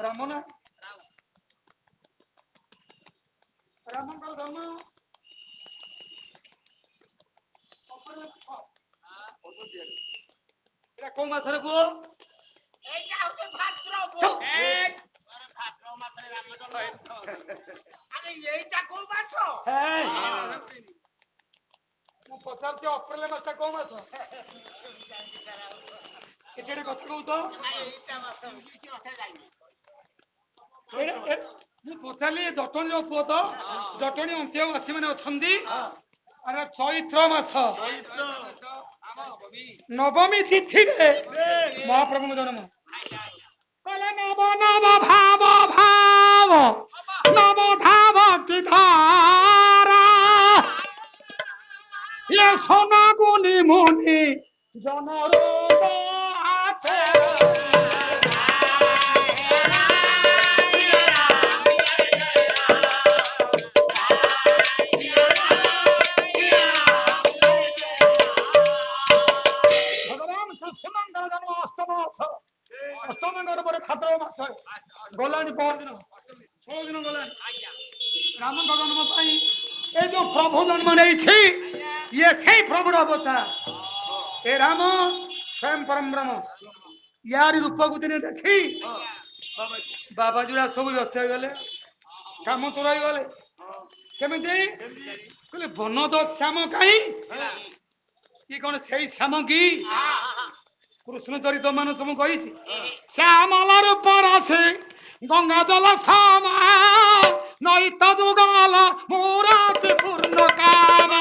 ରାମ ନା ରାମଙ୍କର ଧର୍ମ ଏଟା କୋଉ ମାସରେ କୁହ এইটা হচ্ছে ভাদ্রব ভাদ্র মাসে রামচন্দ্র আরে এইটা কোন মাস ମୁଁ ପଚାରୁଛି ଅପ୍ରିଲ ମାସଟା କୋଉ ମାସ ଏଠି କଥା କହୁ ତ এইটা মাস ইংলিশ মাসে যাইনি ମୁଁ ପଚାରିଲି ଜଟଣୀର ପୁଅ ତ ଜଟଣୀ ଅନ୍ତେବାସୀ ମାନେ ଅଛନ୍ତି ଆରେ ଚୈତ୍ର ମାସ ନବମୀ ତିଥିରେ ମହାପ୍ରଭୁଙ୍କ ଜନ୍ମ କହିଲେ ନବ ନବ ଭାବ ଭାବ ନବ ଧାବ କି ଧାରା ଇଏ সোনা গুনি মুনি জনরোগ আছে ଅଷ୍ଟମଙ୍କର ପରେ ଭାଦ୍ରବ ମାସ ଗଲାଣି ପରଦିନ 16 ଦିନ ଗଲାଣି ରାମଙ୍କ ଜନ୍ମ ପାଇଁ ଏ ଯୋଉ ପ୍ରଭୁ ଜନ୍ମ ନେଇଛି ଇଏ ସେଇ ପ୍ରଭୁର ଅବତାର ଏ ରାମ ସ୍ୱୟଂ ପରମ ବ୍ରହ୍ମ ୟାରି ରୂପକୁ ଦିନେ ଦେଖି ବାବାଜୀରା ସବୁ ବ୍ୟସ୍ତ ହେଇଗଲେ କାମ ତୁରାଇଗଲେ କେମିତି କହିଲେ ବନଦ ଶ୍ୟାମ କାହିଁ କି କଣ ସେଇ ଶ୍ୟାମ କି কৃষ্ণ চরিত মানুষ ମୁଁ କହିଛି শ্যামলার পরাসে গঙ্গা জল সমা নৈত যুগল মুরাতি পূর্ণ কাম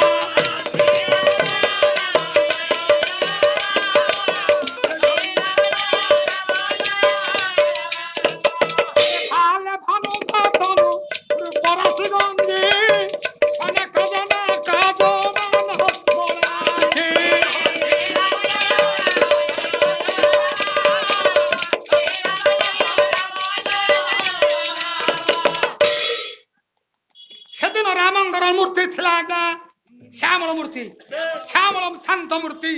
ভালে ভানু তনু পরাসি গঙ্গে অনেক জন কাজ মান মোরাঠি সেদিন রামঙ্কর মূর্তি ଥିଲା ଆଜ୍ଞା ଶ୍ୟାମଳ ମୂର୍ତ୍ତି ଶ୍ୟାମଳ ଶାନ୍ତ ମୂର୍ତ୍ତି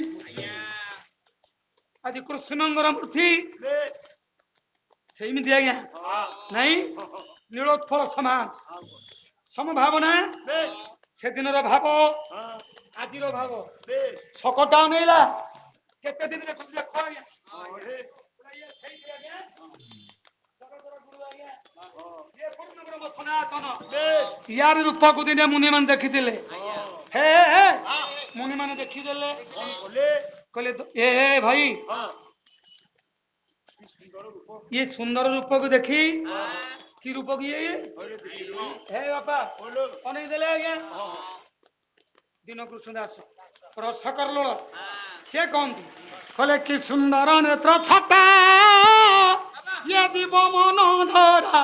ଆଜି କୃଷ୍ଣଙ୍କର ମୂର୍ତ୍ତି ସେମିତି ଆଜ୍ଞା ନାଇଁ ନୀଳୋତ୍ପଳ ସମାନ ସମଭାବ ନା ସେଦିନର ଭାବ ଆଜିର ଭାବ ଶକଟା ଅନେଇଲା କେତେ ଦିନରେ ସନାତନ ୟାର ରୂପକୁ ଦିନେ ମୁନିମାନେ ଦେଖିଥିଲେ ହେ ମୁନିମାନେ ଦେଖିଦେଲେ କହିଲେ ଏ ଭାଇ ଇଏ ସୁନ୍ଦର ରୂପକୁ ଦେଖି କି ରୂପ କି ଇଏ ହେ ବାପା ଅନେଇ ଦେଲେ ଆଜ୍ଞା ଦୀନକୃଷ୍ଣ ଦାସ ରସକର ଲୋଳ ସିଏ କହନ୍ତି କହିଲେ କି ସୁନ୍ଦର ନେତ୍ର ଛଟା ଇଏ ଜୀବ ମନ ଧରା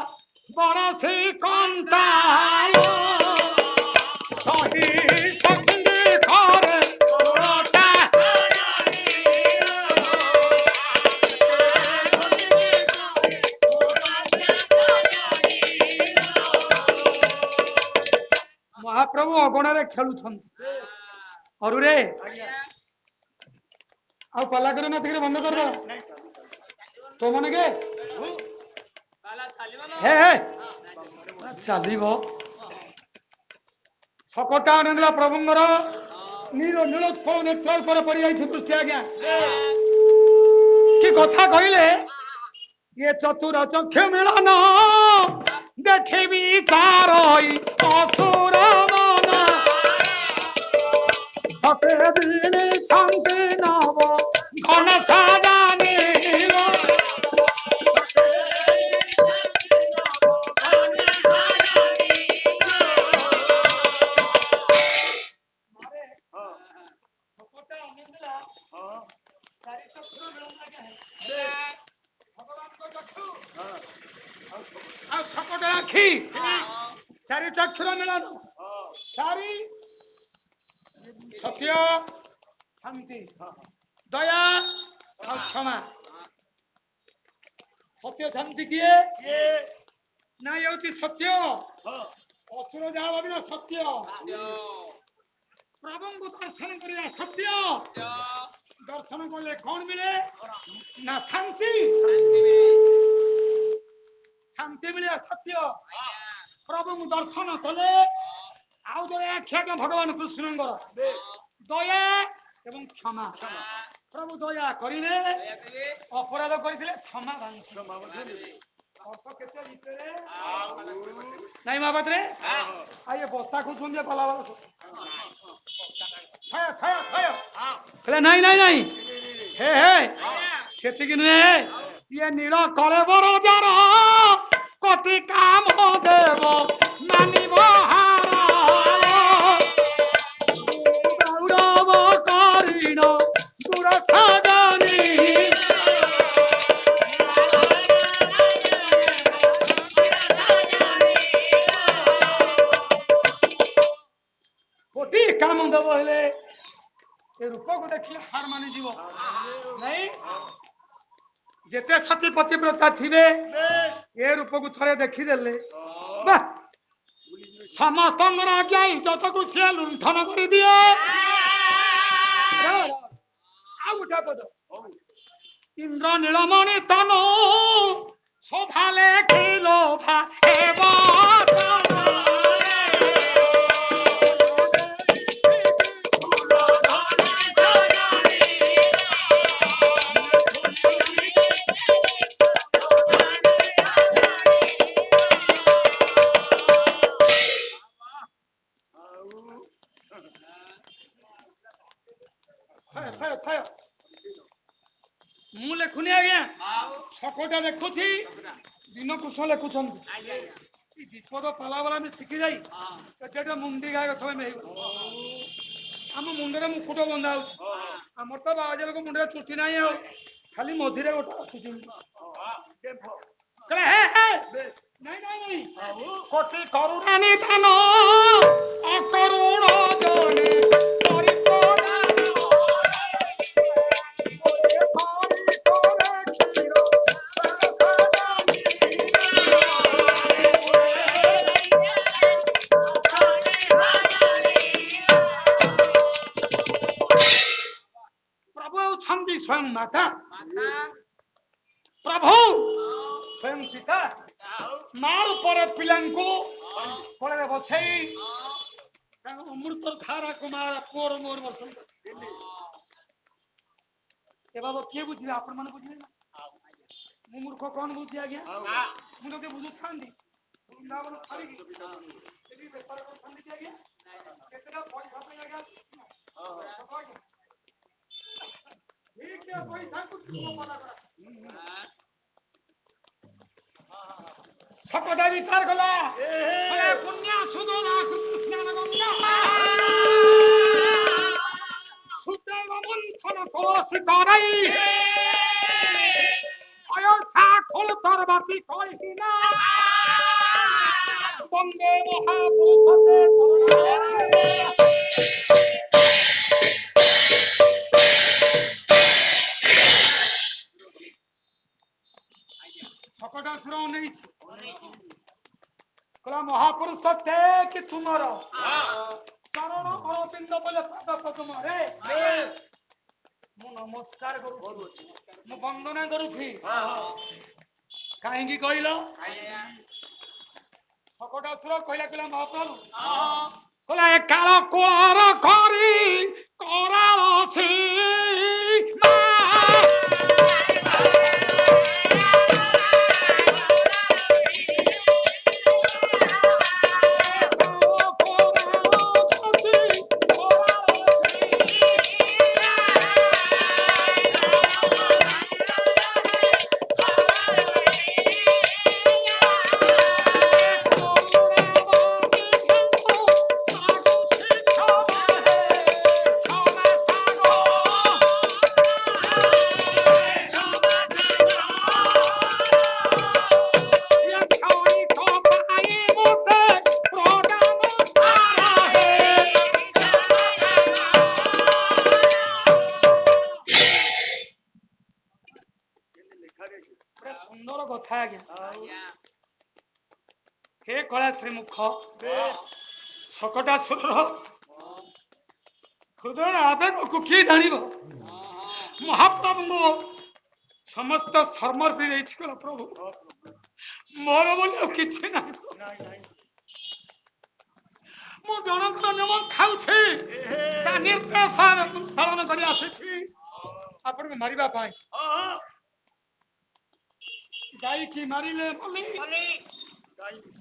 বরসি কন্টাল সহি সখী করে ଖେଳୁଛନ୍ତି ଅରୁରେ ଆଉ କଲା କରି ନଥିକି ବନ୍ଦ କରିଦ ତୋ ମନେ କେ ହେ ହେ ଚାଲିବ ଶକଟା ଅନେଇଲା ପ୍ରଭୁଙ୍କର ନୀଳ ନୀଳୋତ୍ପଳ ନେତ୍ର ଉପରେ ପଡ଼ିଯାଇଛି ଦୃଷ୍ଟି ଆଜ୍ଞା କି କଥା କହିଲେ ये चतुर चक्षु मिलन देखे विचार असुर मन सते दिने शांति नव घन साजानी सकट आखि चारि चक्षुर मिलन चारि सत्य शांति दया और क्षमा सत्य शांति किए ना ये सत्य असुर जहाँ भाविना सत्य प्रभु को दर्शन करिया सत्य दर्शन कले कौन मिले ना शांति शांति मिले सत्य प्रभु को दर्शन कले आउ जड़े आख्या के भगवान कृष्ण दया एवं क्षमा प्रभु दया करिले अपराध करथिले क्षमा नहीं बाबत रे आइए बस्ता को सुन जे पला वाला खाया खाया खाया नहीं नहीं नहीं हे हे सेतिक नुहे ये नील कलेबर जार कति काम देव मानिब हार गौरव करिण दूर सजनी कति काम देव हेले ए रूप को देखिए हार मानि जीव नहीं जेते सती पतिव्रता थिबे ए रूप को थरे देखी देले वाह समस्त आज्ञा इज्जत को से लुंठन कर दिए आ उठा पद इंद्र नीलमणि तनु शोभाले खिलो भा हेबा मु लेखुनी आज्ञा सकटा देखुची दिन कृष्ण लेखुं दीपद पाला वाला में शिखी जाए मुंडी गाय समय में आम मुंडे मुकुट बंधा आमर तो बाजार को मुंडे चुटी ना खाली मझे गोटे कोटि करुणा निधान अकरुण जने स्वयं माता प्रभु स्वयं पिता मार पर पिलांको कोले बसई अमृत धारा कुमार कोर मोर बस ए बाबा के बुझिले आपण मन बुझिले मु मूर्ख कोन बुझि आज्ञा मु तो के बुझु थांदी वृंदावन छाड़ी एबी व्यापार को थांदी आज्ञा केतना पैसा पे आज्ञा ठीक है पैसा कुछ पता करा सकटा विचार कला अरे पुण्य सुदोला स्नान गंगा सुदेव मंथन कोश करई अयसा खोल तरबाती कहिना वंदे महापुरुषते सकटा सुर नहीं कला महापुरुष थे कि तुमर कारण ଗୋବିନ୍ଦ ବୋଲେ ପାଦ ପଦ୍ମରେ ମୁଁ ନମସ୍କାର କରୁଛି, ମୁଁ ବନ୍ଦନା କରୁଛି। କାହିଁକି କହିଲ? ଶକଟାସୁର କହିଲା ମହାପ୍ରଭୁ କହିଲା ଏ କାଳ କୋଳର କରି କରାଳ ସୀମା ସୁନ୍ଦର କଥା ଆଜ୍ଞା। ହେ କୈଳାସରେ ମୁଖ ଶକଟାସୁରର ହୃଦୟର ଆବେଗକୁ କିଏ ଜାଣିବ? ମହାପ୍ରଭୁଙ୍କୁ ସମସ୍ତ ସମର୍ପି ଦେଇଛି। କହିଲା ପ୍ରଭୁ ମୋର ବୋଲି ଆଉ କିଛି ନାହିଁ, ମୁଁ ଜଣଙ୍କର ନିୟମ ଖାଉଛି, ତା ନିର୍ଦ୍ଦେଶ ପାଳନ କରି ଆସିଛି ଆପଣଙ୍କୁ ମାରିବା ପାଇଁ। ଗାଈ କି ମାରିଲେ ମଲି,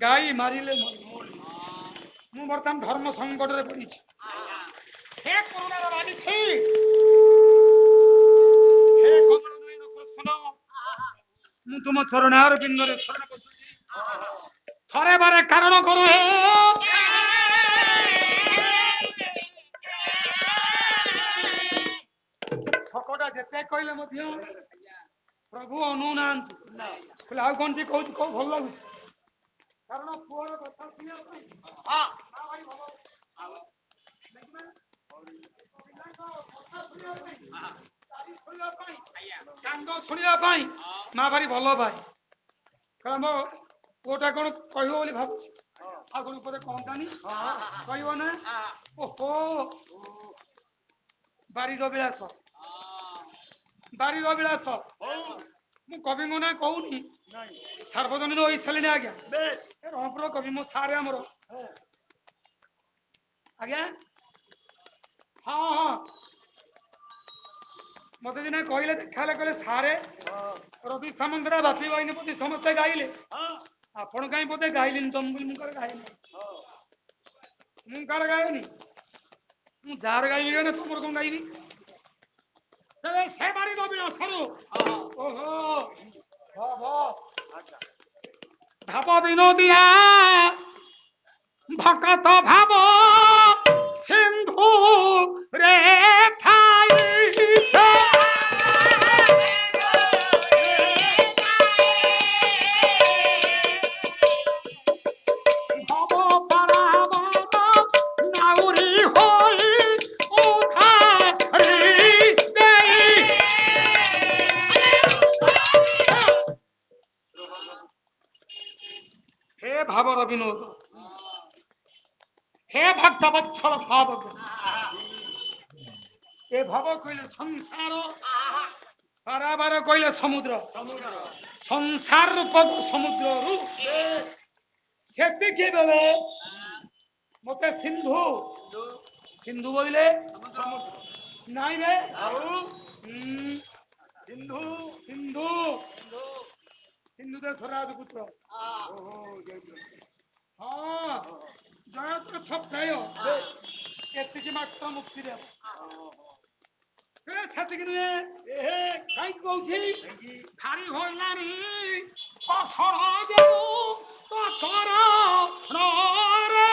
ଗାଈ ମାରିଲେ ମଲି। ମୁଁ ବର୍ତ୍ତମାନ ଧର୍ମ ସଂକଟରେ ପଡିଛି। ହେ କରୁଣାର ରାଜୁଛି, ହେ କମଳନୟନ କୃଷ୍ଣ, ମୁଁ ତୁମ ଚରଣାର ବିନ୍ଦରେ ଶରଣ ପଶୁଛି। ଥରେ ବାରେ କାରଣ କର ହେ ଶକଟା ଯେତେ କହିଲେ ମଧ୍ୟ ପ୍ରଭୁ ଅନୁନାହାନ୍ତି। କହିଲେ ଆଉ କଣ ଟିକେ କହୁଛି, କଉ ଭଲ ଲାଗୁଛି? କାରଣ ପୁଅର କଥା ଶୁଣିବା ପାଇଁ ଭାରି ଭଲ, କାନ୍ଦ ଶୁଣିବା ପାଇଁ ମା ଭାରି ଭଲ ପାଏ। କାରଣ ମୋ ପୁଅଟା କଣ କହିବ ବୋଲି ଭାବୁଛି, ଆଉ କଣ ଉପରେ କହନ୍ତାନି କହିବ ନା। ଓହୋ ବାରିଦ ବିଳାସ, ବାରିଦ ବିଳାସ ମୁଁ କବିଙ୍କ ନାଁ କହୁନି, ସାର୍ବଜନୀନ ହୋଇ ସାରିଲିଣି ଆଜ୍ଞା। ରଣପୁର କବି ମୋ ସାରେ ଆମର ଆଜ୍ଞା। ହଁ ହଁ ମତେ ଦିନେ କହିଲେ, ଦେଖା ହେଲେ କହିଲେ ସାରେ ରବି ସାମନ୍ତରା ବାପି ବାହିନୀପତି ସମସ୍ତେ ଗାଇଲେ, ଆପଣ କାହିଁ ବୋଧେ ଗାଇଲିନି? ତମ ବୋଲି ମୁଁ କାଳେ ଗାଇନି, ମୁଁ କାଳେ ଗାଇନି। ମୁଁ ଯାହାର ଗାଇବି ନା ତମର କଣ ଗାଇବି? ସେ ବାରି ଦବି ଆସରୁ ଓହୋ ଭାବ ବିନୋଦିଆ ଭକତ ଭାବ ସିନ୍ଧୁ ରେ ଥାଇ ଭାବର ବିନୋଦ, ହେ ଭକ୍ତ ବତ୍ସଳ ଭାବ, ଏ ଭାବ କହିଲେ ସଂସାର, ପାରାବାର କହିଲେ ସମୁଦ୍ର, ସଂସାର ରୂପକ ସମୁଦ୍ରରୁ ସେତିକି ବେଳେ ମତେ ସିନ୍ଧୁ, ସିନ୍ଧୁ ବୋଇଲେ ନାଇଁ ରେ ସିନ୍ଧୁ, ସିନ୍ଧୁ ସିନ୍ଧୁ ଦେଶ ରାଜପୁତ୍ର, ହଁ ଜୟତୀର୍ଥ ପ୍ରାୟ ଏତିକି ମାତ୍ର ମୁକ୍ତି ଦେବ। ସେତିକି ନୁହେଁ, କାହିଁକି କହୁଛି? ଭାରି ହଇଲାଣି କଷଣ ଦେଉ ତ ଚରଣରେ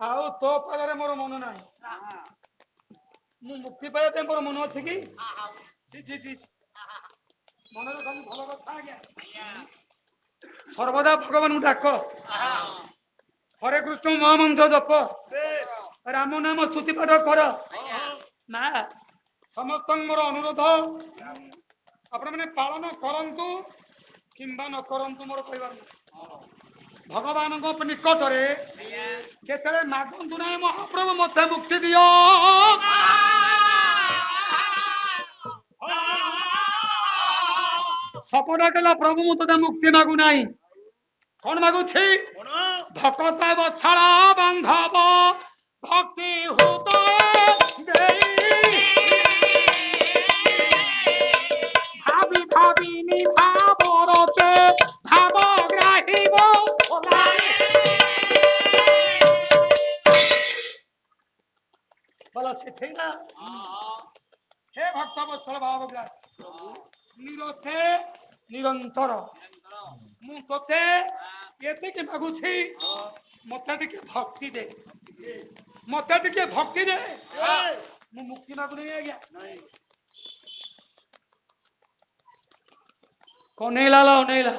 ଆଉ ତୋ ପାଖରେ ମୋର ମନ ନାହିଁ। ମୁଁ ମୁକ୍ତି ପାଇବା ପାଇଁ ମୋର ମନ ଅଛି କି? ମନରେ ଖାଲି ଭଲ କଥା ଆଜ୍ଞା। ସର୍ବଦା ଭଗବାନଙ୍କୁ ଡାକ। ହରେ କୃଷ୍ଣ ମହାମନ୍ତ୍ର ଜପ, ରାମ ନାମ ସ୍ତୁତି ପାଠ କର। ନା ସମସ୍ତଙ୍କ ମୋର ଅନୁରୋଧ, ଆପଣମାନେ ପାଳନ କରନ୍ତୁ କିମ୍ବା ନ କରନ୍ତୁ, ମୋର କହିବାର ନାହିଁ। ଭଗବାନଙ୍କ ନିକଟରେ କେତେବେଳେ ମାଗନ୍ତୁ ନାହିଁ, ମହାପ୍ରଭୁ ମୋତେ ମୁକ୍ତି ଦିଅ। ସପଟା କଲା ପ୍ରଭୁ ମୁଁ ତୋତେ ମୁକ୍ତି ମାଗୁ ନାହିଁ। କଣ ମାଗୁଛି? ଭକତ ବଛଳ ବାନ୍ଧବ ଭକ୍ତି ହୃଦୟ ଦେଇ, ଭାବି ଭାବି ନିଭାବରତେ ଭାବ ଗ୍ରାହିବ ଭଲ ଶିଖେଇଲା। ହେ ଭକ୍ତ ବତ୍ସଳ ଭାବ ଗ୍ରାହୀ ନିରତେ ନିରନ୍ତର ମୁଁ ତୋତେ ଏତିକି ମାଗୁଛି, ମତେ ଟିକେ ଭକ୍ତି ଦେ, ମତେ ଟିକେ ଭକ୍ତି ଦେ। ମୁଁ ମୁକ୍ତି ମାଗୁନି ଆଜ୍ଞା। କନେଇଲାଲ ଅନେଇଲା,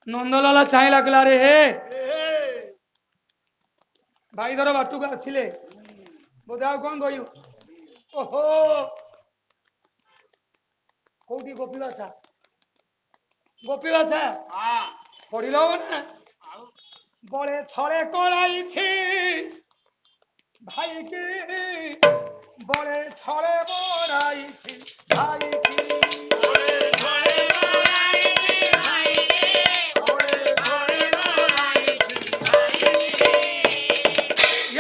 ନନ୍ଦଲାଲ ଚାହିଁଲା, କହିଲା ରେ ଭାଇଧର ବାଟକୁ ଆସିଲେ, ବୋଧେ ଆଉ କଣ କହିବୁ? ଓହୋ କୋଉଠି ଗୋପୀ ଭାଷା, ଗୋପୀ ଭାଷା ପଢିଲ ନା? ବଳେ ଛଳେ କଳାଇଛି ଭାଇକି, ବଳେ ଛଳେ ବରାଇଛି ଭାଇକି,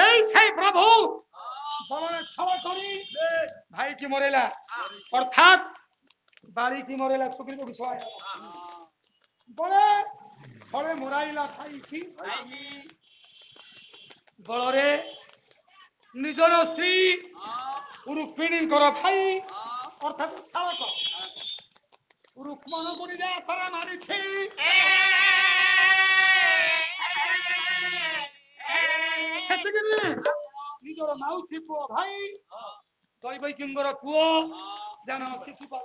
এই সেই প্রভু বলনে ছল করি ভাইকি মরেলা, অর্থাৎ বাড়িকি মরেলা, সুগ্রীবকে ছয় বলে ছলে মরাইলা ভাইকি। বলরে নিজর স্ত্রী রুক্মিণীঙ্কর ভাই অর্থাৎ শালক রুক্মণ করিয়া তারা মারিছে। সেদিকে ନିଜର ମାଉସୀ ପୁଅ ଭାଇ ଦୈବକୀଙ୍କର ପୁଅ ଜାଣ ଶିଶୁପାଳ,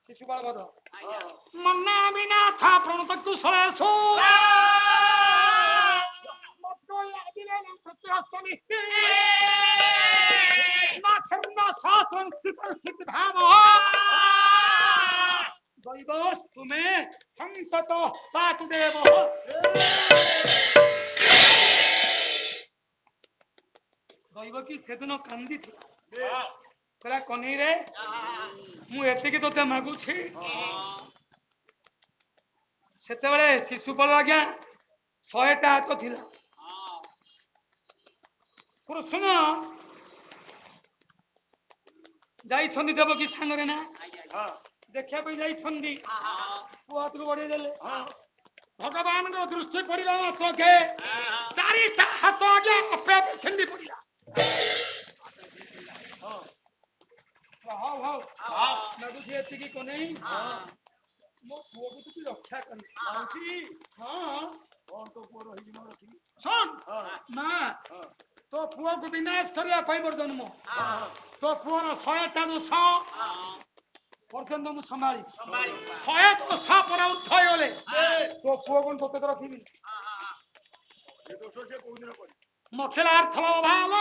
ଶିଶୁପାଳ ବଧ ମନା ବିନାଥ ପ୍ରଣତ କୁଶଳେଶୁ ତୁମେ ସନ୍ତତ ପାତୁଦେବ। ଦୈବକୀ ସେଦିନ କାନ୍ଦିଥିଲା, କହିଲା କନେଇରେ ମୁଁ ଏତିକି ତୋତେ ମାଗୁଛି। ସେତେବେଳେ ଶିଶୁପାଳ ଆଜ୍ଞା 100ଟା ହାତ ଥିଲା। କୃଷ୍ଣ ଯାଇଛନ୍ତି ଦେବକୀ ସାଙ୍ଗରେ ନା ଦେଖିବା ପାଇଁ ଯାଇଛନ୍ତି, ପୁଅ ହାତକୁ ବଢେଇ ଦେଲେ। ଭଗବାନଙ୍କ ଦୃଷ୍ଟି ପଡିଲା ମାତ୍ରକେ 4ଟା ହାତ ଆଜ୍ଞା ଆପେ ଆପେ ଛିଣ୍ଡି ପଡିଲା। ହଉ ହଉ ମାଗୁଛି ଏତିକି କନେଇ, ମୋ ପୁଅକୁ ତୁ ରକ୍ଷା କର। ଶୁଣ ମା, ତୋ ପୁଅକୁ ବିନାଶ କରିବା ପାଇଁ ମୋର ଜନ୍ମ, ତୋ ପୁଅର 100ଟା ଦୋଷ ପର୍ଯ୍ୟନ୍ତ ମୁଁ ସମ୍ଭାଳି, 100 ଦୋଷ ପରେ ଉର୍ଦ୍ଧ୍ୱ ହେଇଗଲେ ତୋ ପୁଅ କଣ ତୋତେ ତ ରଖିବି। ମଖିଳାର୍ଥ ଭାବ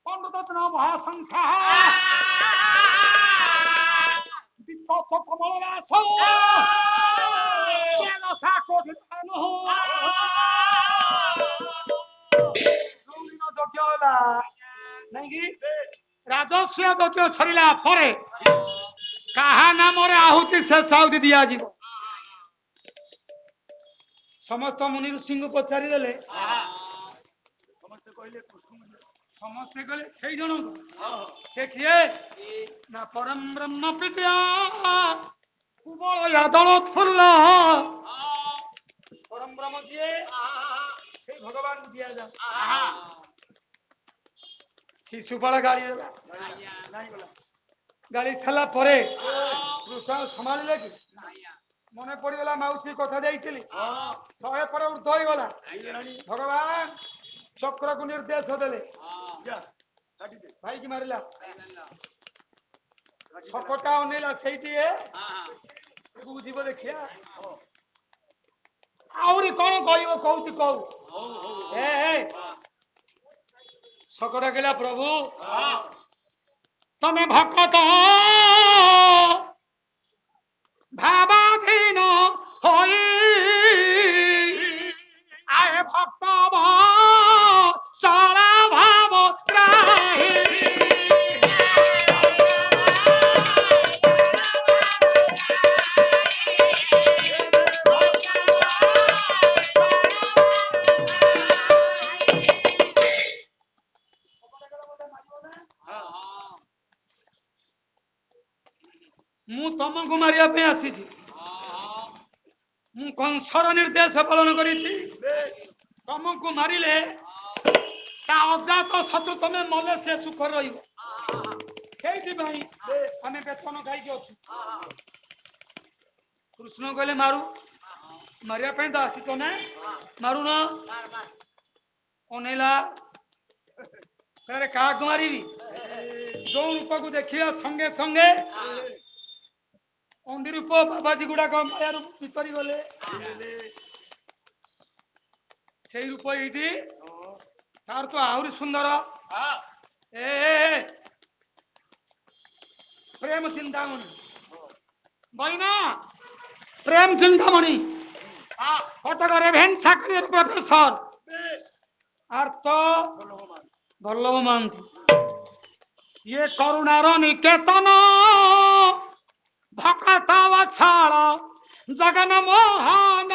ପଣ୍ଡୁତନ ମହାସଂଖ୍ୟା ବିପଥ କମଳ ଦାସ ଯଜ୍ଞ ହେଲା ନାଇଁକି? ରାଜସ୍ୱ ଯଜ୍ଞ ସରିଲା ପରେ କାହା ନାମରେ ଆହୁତି ଶେଷ ଆହୁତି ଦିଆଯିବ? ସମସ୍ତ ମୁନି ଋଷିଙ୍କୁ ପଚାରିଦେଲେ, ସମସ୍ତେ କହିଲେ ସେଇ ଜଣଙ୍କୁ। ସେ କିଏ ନା ପରମ ବ୍ରହ୍ମ ବିଦ୍ୟା କୁବଳ ଦଳୋତ୍ଫୁଲ୍ଲ। ପରମ ବ୍ରହ୍ମ ଯିଏ ସେଇ ଭଗବାନଙ୍କୁ ଦିଆଯାଉ। ଶିଶୁପାଳ ଗାଳି ଦେଲା, ଗାଳି ସାରିଲା ପରେ କୃଷ୍ଣ ସମ୍ଭାଳିଲେ କି? ମନେ ପଡିଗଲା ମାଉସୀ କଥା ଦେଇଥିଲି, 100 ପରେ ଉର୍ଦ୍ଧ୍ୱ ହେଇଗଲା। ଭଗବାନ ଚକ୍ରକୁ ନିର୍ଦ୍ଦେଶ ଦେଲେ ଭାଇକି ମାରିଲା। ଛକଟା ଅନେଇଲା ସେଇଠି ବୁଝିବ ଦେଖିଆ ଆହୁରି କଣ କହିବ କହୁଛି କହୁ ଛକ ଡାକିଲା ପ୍ରଭୁ ତମେ ଭକତ ଭାବାଧୀନ ହୋଇ ଆଏ ଭକ୍ତ ସାରା ଭାବ ତ୍ରାହି ମୁଁ ତମକୁ ମାରିବା ପାଇଁ ଆସିଛି ମୁଁ କଂସର ନିର୍ଦ୍ଦେଶ ପାଳନ କରିଛି ତମକୁ ମାରିଲେ ତା ଅଜାତ ଶତ୍ରୁ ତମେ ମଲେ ସେ ସୁଖ ରହିବ ସେଇଥିପାଇଁ ଆମେ ବେତନ ଖାଇକି ଅଛୁ କୃଷ୍ଣ କହିଲେ ମାରୁ ମାରିବା ପାଇଁ ତ ଆସିଛ ନା ମାରୁନ ଅନେଇଲା କାହାକୁ ମାରିବି ଯୋଉ ରୂପକୁ ଦେଖିବା ସଙ୍ଗେ ସଙ୍ଗେ ଅନ୍ଧି ରୂପ ବାବାଜୀ ଗୁଡାକ ମାୟାରୁ ଭିତରି ଗଲେ ସେଇ ରୂପ ଏଇଠି ତାର ତ ଆହୁରି ସୁନ୍ଦର ପ୍ରେମ ଚିନ୍ତାମଣି ବଇନା ପ୍ରେମ ଚିନ୍ତାମଣି କଟକ ରେଭେନ୍ସା କଲେଜର ପ୍ରଫେସର আর তো বল্লভ মহান্তি ইয়ে করুণার নিকেতন ভকত বৎসল জগন মোহন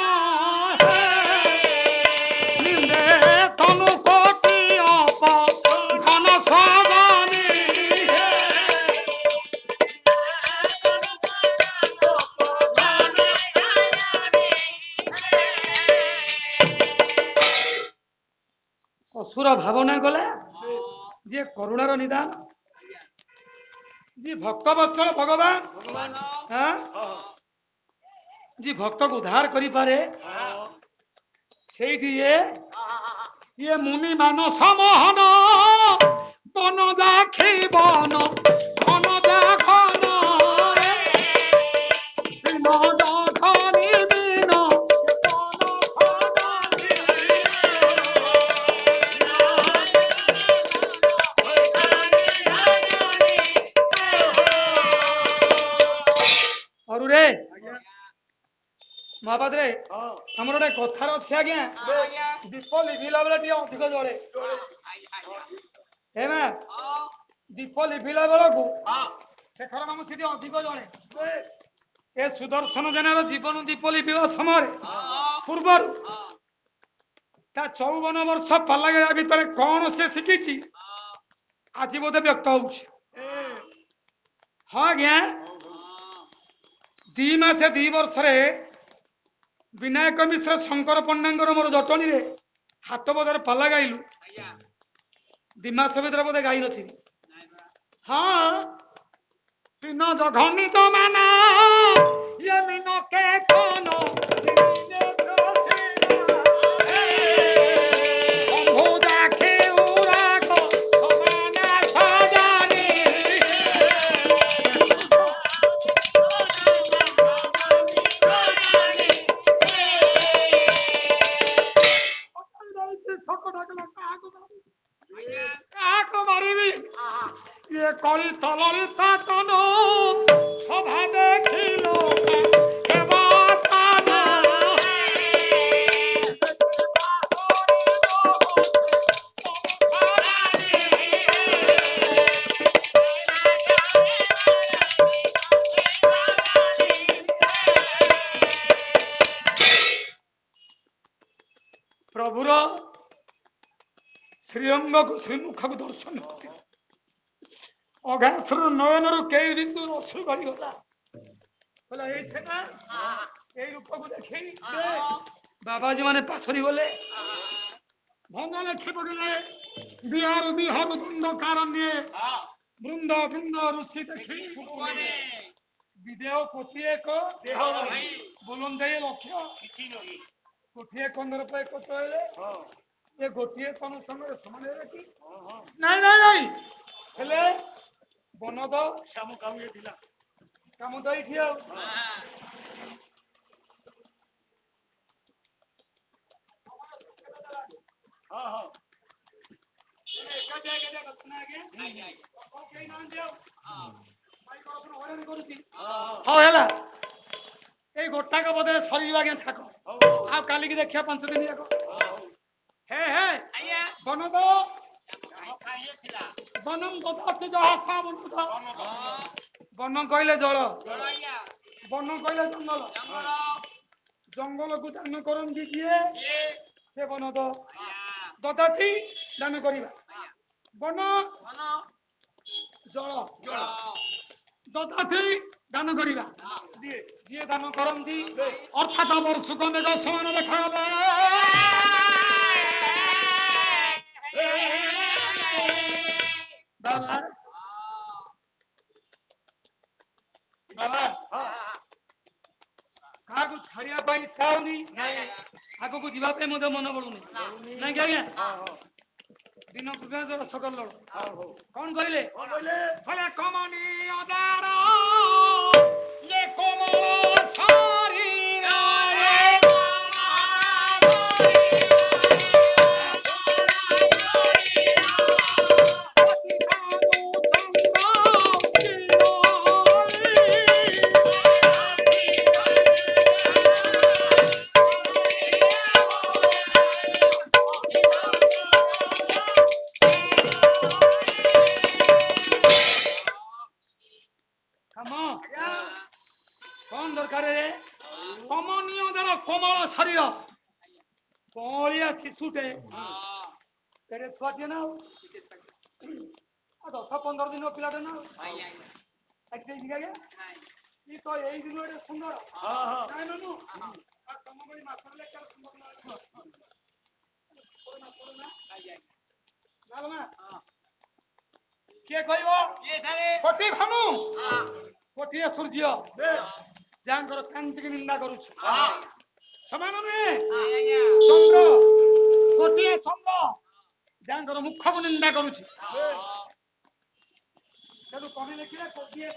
নিন্দে তনু কোটি অপ ঘন সবনি অসুর ভাবনা গলে যে করুণার নিদান যে ভক্ত বৎসল ভগবান যে ভক্তকে উদ্ধার করি পারে সেইটি ইয়ে মুনি মানস মোহন বন যাখি বন ঘন যা ঘন ମହାପାତ୍ରେ ଆମର ଗୋଟେ କଥାର ଅଛି ଆଜ୍ଞା ଦୀପ ଲିଭିଲା ବେଳେ ଟିକେ ଅଧିକ ଜଳେ ହେ ମା ଦୀପ ଲିଭିଲା ବେଳକୁ ଶେଖର ମାମୁ ସେଠି ଅଧିକ ଜଳେ ଏ ସୁଦର୍ଶନ ଜେନାର ଜୀବନ ଦୀପ ଲିଭିବା ସମୟରେ ପୂର୍ବରୁ ତା 54 ବର୍ଷ ପାଲାଗିବା ଭିତରେ କଣ ସେ ଶିଖିଛି ଆଜି ବୋଧେ ବ୍ୟକ୍ତ ହଉଛି ହଁ ଆଜ୍ଞା 2 ମାସ 2 ବର୍ଷରେ विनायक मिश्र शंकर पंडा मोर जटनी रे हाथ बजार पाला गाइलु 2 मास भर बोधे गाई नी हाँ तीन जघनी तो माना ये मीनो के कोनो কলি তললিতা তনু সভা দেখিল প্রভুর শ্রীঅঙ্গ শ্রীমুখ দর্শন করে অঘাসুর নয়নর কেই বিন্দু অশ্রু গড়িগলা বলে এই সেনা এই রূপকু দেখি বাবাজি মানে পাশরি গলে ভঙ্গ লেখে পড়িলে বিহার বিহার দ্বন্দ্ব কারণে বৃন্দ বৃন্দ ঋষি দেখি বিদেহ কোটিয়ে এক দেহ বলুন দেয় লক্ষ্য কোটিয়ে কন্দর পায় কত হলে এ গোটিয়ে কোন সময় সমান কি নাই নাই নাই ହେଲେ ବନଦ ଶ୍ୟାମ କାଉଁଏ ଥିଲା। କାମ ତ ଏଇଠି ଆଉ ହଁ ହଁ ହଉ ହେଲା ଏଇ ଗୋଟାକ ବଦଳରେ ସରିଯିବ ଆଜ୍ଞା ଥାକ ଆଉ କାଲିକି ଦେଖିବା 5 ଦିନ ଯାକ ହେ ହେ ବନଦ ବନମ ଦଦାତି ଜହାସା ବନଦ ବନ କହିଲେ ଜଳ ବନ କହିଲେ ଜଙ୍ଗଲ ଜଙ୍ଗଲକୁ ଦାନ କରନ୍ତି କିଏ ସେ ବନଦ ଦଦାତି ଦାନ କରିବା ବନ ଜଳ ଦଦାତି ଦାନ କରିବା ଯିଏ ଦାନ କରନ୍ତି ଅର୍ଥାତ ବର୍ଷୁକ ମେଘ ସମାନ ଦେଖାଗଲା ବାବା ବାବା କାହାକୁ ଛାଡିବା ପାଇଁ ଇଚ୍ଛା ହଉନି ଆଗକୁ ଯିବା ପାଇଁ ମଧ୍ୟ ମନ ପଡୁନି ନାଇଁ କି ଆଜ୍ଞା ଦିନକୁ ସକଲ କଣ କହିଲେ କହିଲେ କମନି ଅଦାର ଯେ କୋମଳ ଶରୀର କଣ ଦରକାର କମନୀୟ ଧର କୋମଳ ଶରୀର କଅଁଳିଆ ଶିଶୁଟେ କେଡେ ଛୁଆଟିଏ ନା ଆଉ 10-15 ଦିନ ପିଲାଟେ ନା ଆଜ୍ଞା ତ ଏଇ ଦିନ ଗୋଟେ ସୁନ୍ଦର ନାଇଁ ନୁ ତମ ଭଳି ମାସରେ କିଏ କହିବ କୋଟି ଭାନୁ କୋଟିଏ ସୂର୍ଯ୍ୟ ଯାହାଙ୍କର କାନ୍ତିକି ନିନ୍ଦା କରୁଛି ସମାନ ନୁହେଁ ଚନ୍ଦ୍ର ଗୋଟିଏ ଚନ୍ଦ୍ର ଯାହାଙ୍କର ମୁଖକୁ ନିନ୍ଦା କରୁଛି ତେଣୁ କବି ଲେଖିଲେ ଗୋଟିଏ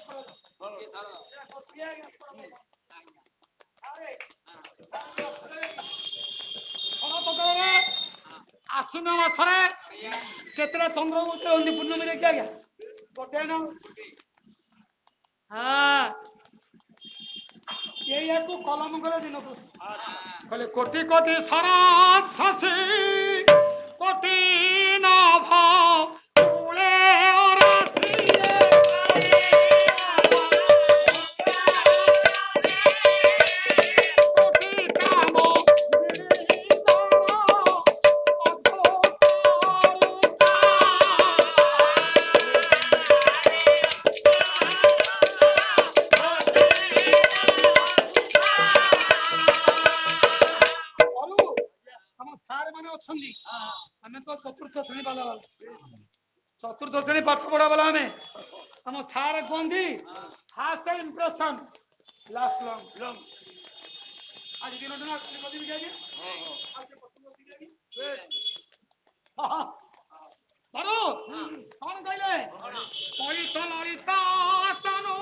ଆଶ୍ୱିନ ମାସରେ କେତେଟା ଚନ୍ଦ୍ର ଉଦୟନ୍ତି ପୂର୍ଣ୍ଣମୀ ଦେଖି ଆଜ୍ଞା ଗୋଟେ ନା ଏଇଆକୁ କଲମ କଲେ ଦିନକୁ କହିଲେ କୋଟି କୋଟି ସରାଶି କୋଟି ନଭ କୁଳେ ଆମେ ତ ଚତୁର୍ଥ ଶ୍ରେଣୀ ପାଠ ପଢା ବାଲା ଆମେ ଆମ ସାର୍ କୁହନ୍ତି ଫାଷ୍ଟ ଇମ୍ପ୍ରେସନ ଲାଷ୍ଟ ଲଙ୍ଗ ଆଜି ଦିନ ଦିନ କଣ କହିଲେ ପଇସା ଲଳିତା ତନୁ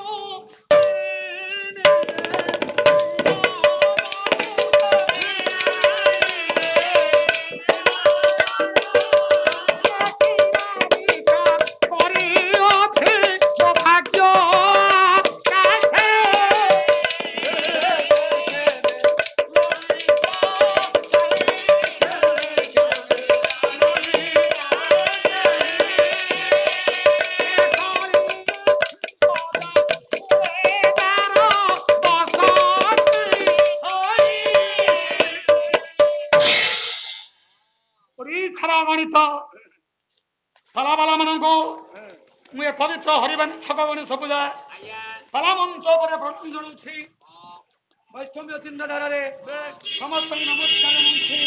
ସାଲାବାଲା ମାନଙ୍କୁ ମୁଁ ଏ ପବିତ୍ର ହରିବାଣୀ ଠକଗଣେଶ ପୂଜା ପାଲା ମଞ୍ଚ ଉପରେ ପ୍ରଣାମ ଜଣାଉଛି ବୈଷ୍ଣବ ଚିନ୍ତାଧାରାରେ ସମସ୍ତଙ୍କୁ ନମସ୍କାର ଜଣାଉଛି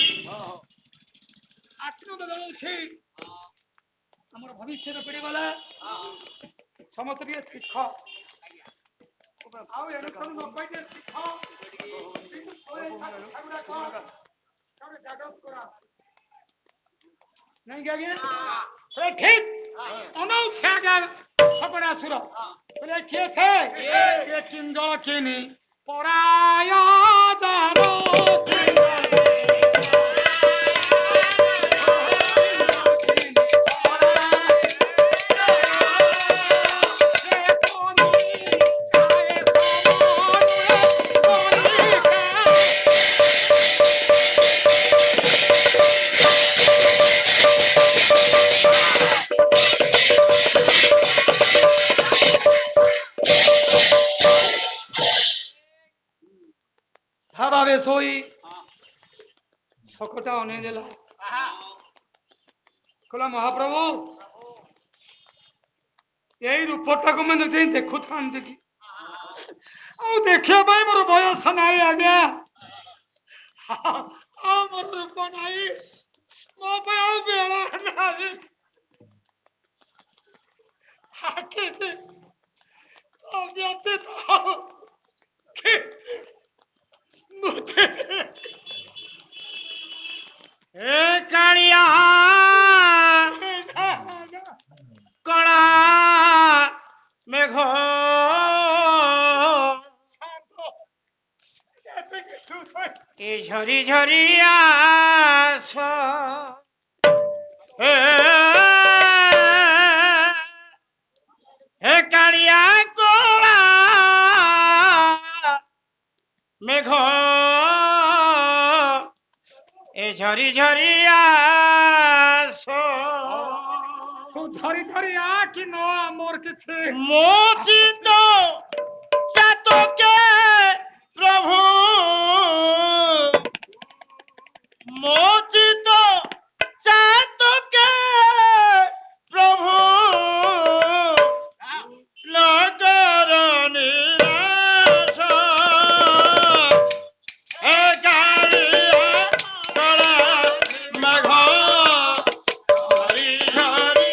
ଆଶୀର୍ବାଦ ଜଣାଉଛି ଆମର ଭବିଷ୍ୟତ ପିଢି ଗଲା ସମସ୍ତେ ଟିକେ ଶିଖ ଆଉ ଏଣୁ ତେଣୁ ନ କହିଲେ ଶିଖ ଜାଗ୍ରତ କରା नहीं क्या ठीक अनाउंस किया गया सकड़ा सुर बोले किए से ये किंजल किनी पराया जानो भावे सोई सकटा होने देला कहला महाप्रभु यही रूपटा को मैं देखु था कि देखिए भाई मोर बयस नहीं आज्ञा मोर रूप नहीं मो बेला नहीं कालिया कला मेघ ए झरी झरी आस हे कालिया कला मेघ ए झरी झरी आस तू धरी धरी आ कि नो मोर किछे मोचित चातके प्रभु मोचित चातके प्रभु नगर निराश हे कालिया कला मेघ झरी झरी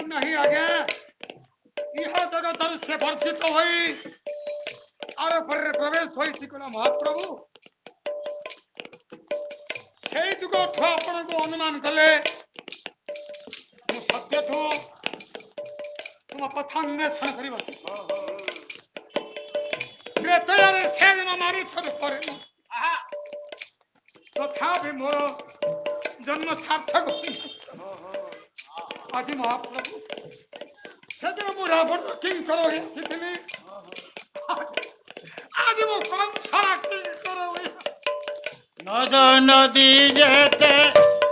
नहीं आगे यह जगत से वर्षित हुई और प्रवेश हुई शिकला महाप्रभु से जुग आपण को अनुमान कले सत्य ठू तुम कथा अन्वेषण कर से दिन मारी थोड़े तथापि मोर जन्म सार्थक आज महाप्रभु सेदिन मु रावण किंकर होइथिली आज मु कंसरा किंकर होई नद नदी जेते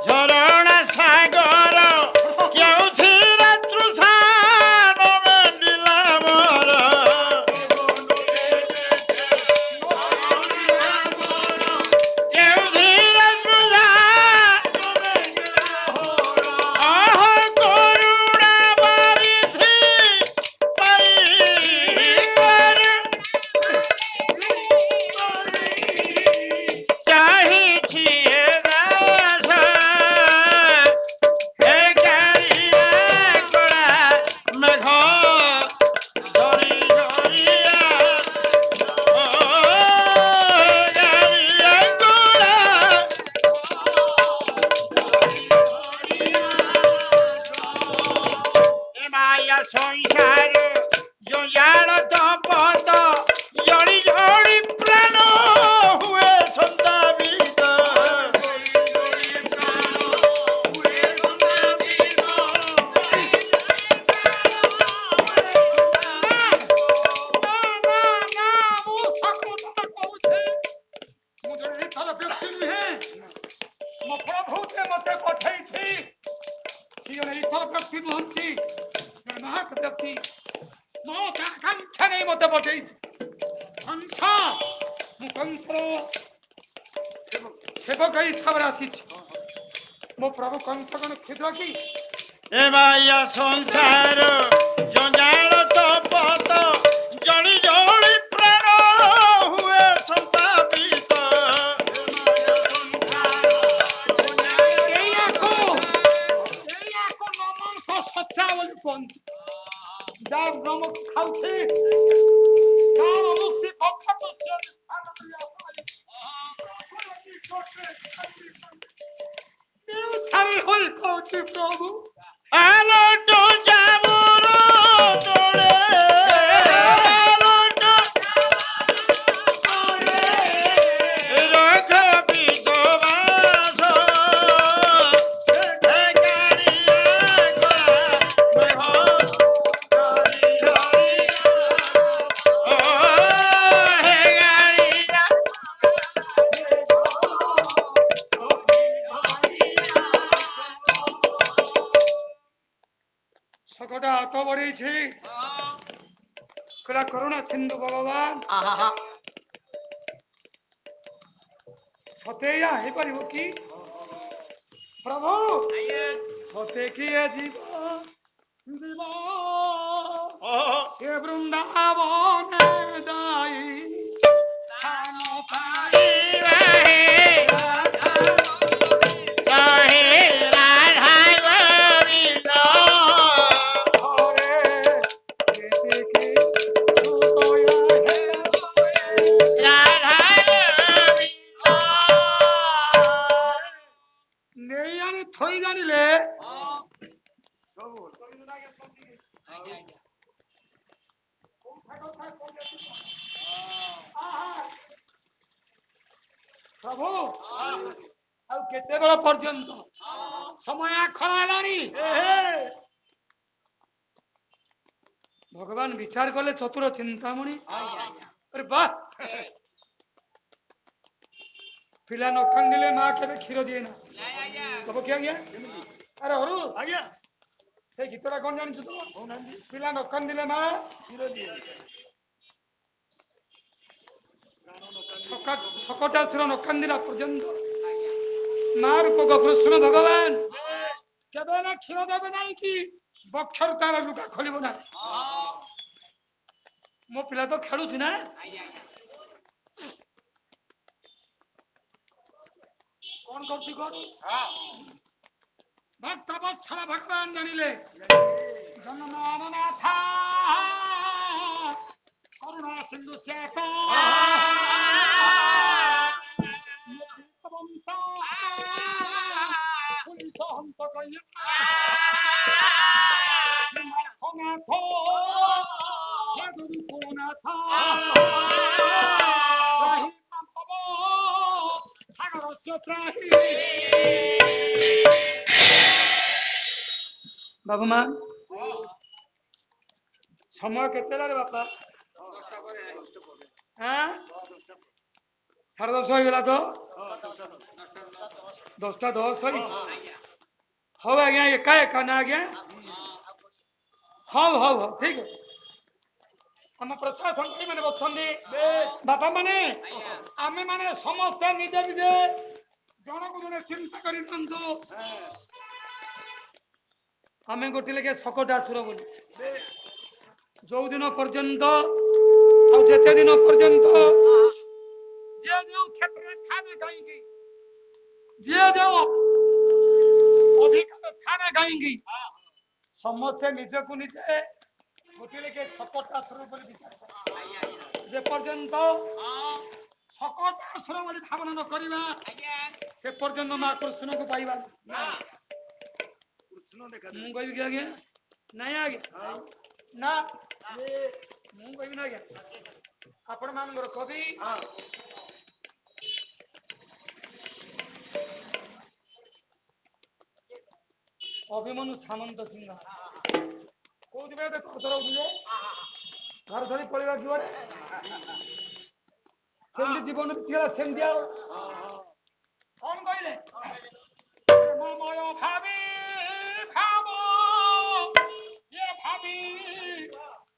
झरण सागर केउथिर तृषान मंडिला मोर केउथिर तृषा आह करुणा बारिधि पाई कर चाहि छिए दास हे कालिया कला मेघ झरी झरिया कालिया कला ए माया संसार जंजाल तपत जड़ी जड़ी प्राण हुए संतापित सेवक हिसाब आसी मो प्रभु कंस कौन क्षुद्र कि ए माया संसार जंजाल तपत जड़ी जड़ी प्राण हुए संतापित सच्चा बोली कौन जा ছাড়ি হল কৌছি প্রভু আলো তো যাবুরো তোরে আলো তো রাখ বিধবাস হে গাড়িয়া গোলা ও হে গাড়িয়া সকটা হাত বড়েছি কলা করুণা সিন্ধু ভগবান আহা সতেয়া ହେଇପାରିବ କି ପ୍ରଭୁ ସତେ କିଏ ଯିବ ଯିବ ଏ ବୃନ୍ଦାବନ ଯାଇ ସ୍ଥାନ ପାଇ ଘରେ ଏତିକି ହୃଦୟ ନେଇ ଆଣି ଥୋଇ ଜାଣିଲେ ପ୍ରଭୁ ଆଉ କେତେବେଳ ପର୍ଯ୍ୟନ୍ତ ସମୟ ଖରା ହେଲାଣି ଭଗବାନ ବିଚାର କଲେ ଚତୁର ଚିନ୍ତାମଣି ଆରେ ବାଃ ପିଲା ନ କାନ୍ଦିଲେ ମା କେବେ କ୍ଷୀର ଦିଏ ନା ହବ କି ଆଜ୍ଞା ଆରେ ହରୁ ଆଜ୍ଞା ସେଇ ଗୀତଟା କଣ ଜାଣିଛୁ ତ ପିଲା ନ କାନ୍ଦିଲେ ମା କ୍ଷୀର ଦିଏ ସକଟାସୁର ନ କାନ୍ଦିଲା ପର୍ଯ୍ୟନ୍ତ ମା ରୂପକ କୃଷ୍ଣ ଭଗବାନ କେବେ ନା କ୍ଷୀର ଦେବେ ନାହିଁ କି ବକ୍ଷରୁ ତାର ଲୁଗା ଖୋଲିବ ନାହିଁ ମୋ ପିଲା ତ ଖେଳୁଛି ନା କଣ କରୁଛି କଣ ଭକ୍ତ ବତ୍ସଳ ଭଗବାନ ଜାଣିଲେ ଜନନାଥ କରୁଣା ସିନ୍ଧୁ ଶେଖ পুলিশ হন্ত কইয়া সাধুরি পুনাথ সাগরস্য ত্রাহি বাবু মা সময় কেতে লাগে বাপা হ্যাঁ 10:30 হয়ে গেল তো 10:10 হই ହଉ ଆଜ୍ଞା ଏକା ଏକା ନା ଆଜ୍ଞା ହଉ ହଉ ହଉ ଠିକ ଅଛି ଆମ ପ୍ରଶାସନ ମାନେ ଅଛନ୍ତି ବାପା ମାନେ ଆମେ ମାନେ ସମସ୍ତେ ନିଜେ ନିଜେ ଜଣକୁ ଜଣେ ଚିନ୍ତା କରି ନିଅନ୍ତୁ ଆମେ ଗୋଟେ ଲେଖେ ସକଟାସୁର ବୋଲି ଯୋଉ ଦିନ ପର୍ଯ୍ୟନ୍ତ ଆଉ ଯେତେ ଦିନ ପର୍ଯ୍ୟନ୍ତ ଯିଏ ଯେଉଁ କ୍ଷେତ୍ରରେ ଥାନେ କାହିଁକି ଯିଏ ଯେଉଁ ଅଧିକାର ଥାନେ କାହିଁକି ସମସ୍ତେ ନିଜକୁ ନିଜେ ଗୋଟିଏ ଲେଖେ ସକଟାସୁର ବୋଲି ବିଚାର ଯେ ପର୍ଯ୍ୟନ୍ତ ସକଟାସୁର ବୋଲି ଭାବନା ନ କରିବା ସେ ପର୍ଯ୍ୟନ୍ତ ମା କୃଷ୍ଣକୁ ପାଇବା ମୁଁ କହିବି କି ଆଜ୍ଞା ନାଇଁ ଆଜ୍ଞା ନା ମୁଁ କହିବି ନା ଆଜ୍ଞା ଆପଣ ମାନଙ୍କର କବି ଅଭିମନ୍ୟୁ ସାମନ୍ତ ସିଂହ କୋଉଥିପାଇଁ ଏବେ କର୍ତ୍ତର ଉଠିଲେ ଘର ଧରି ପଳେଇବା କିଏ ସେମିତି ଜୀବନ ବିତିଗଲା ସେମିତି ଆଉ କଣ କହିଲେ ପ୍ରେମମୟ ଭାବି ଭାବ ଇଏ ଭାବି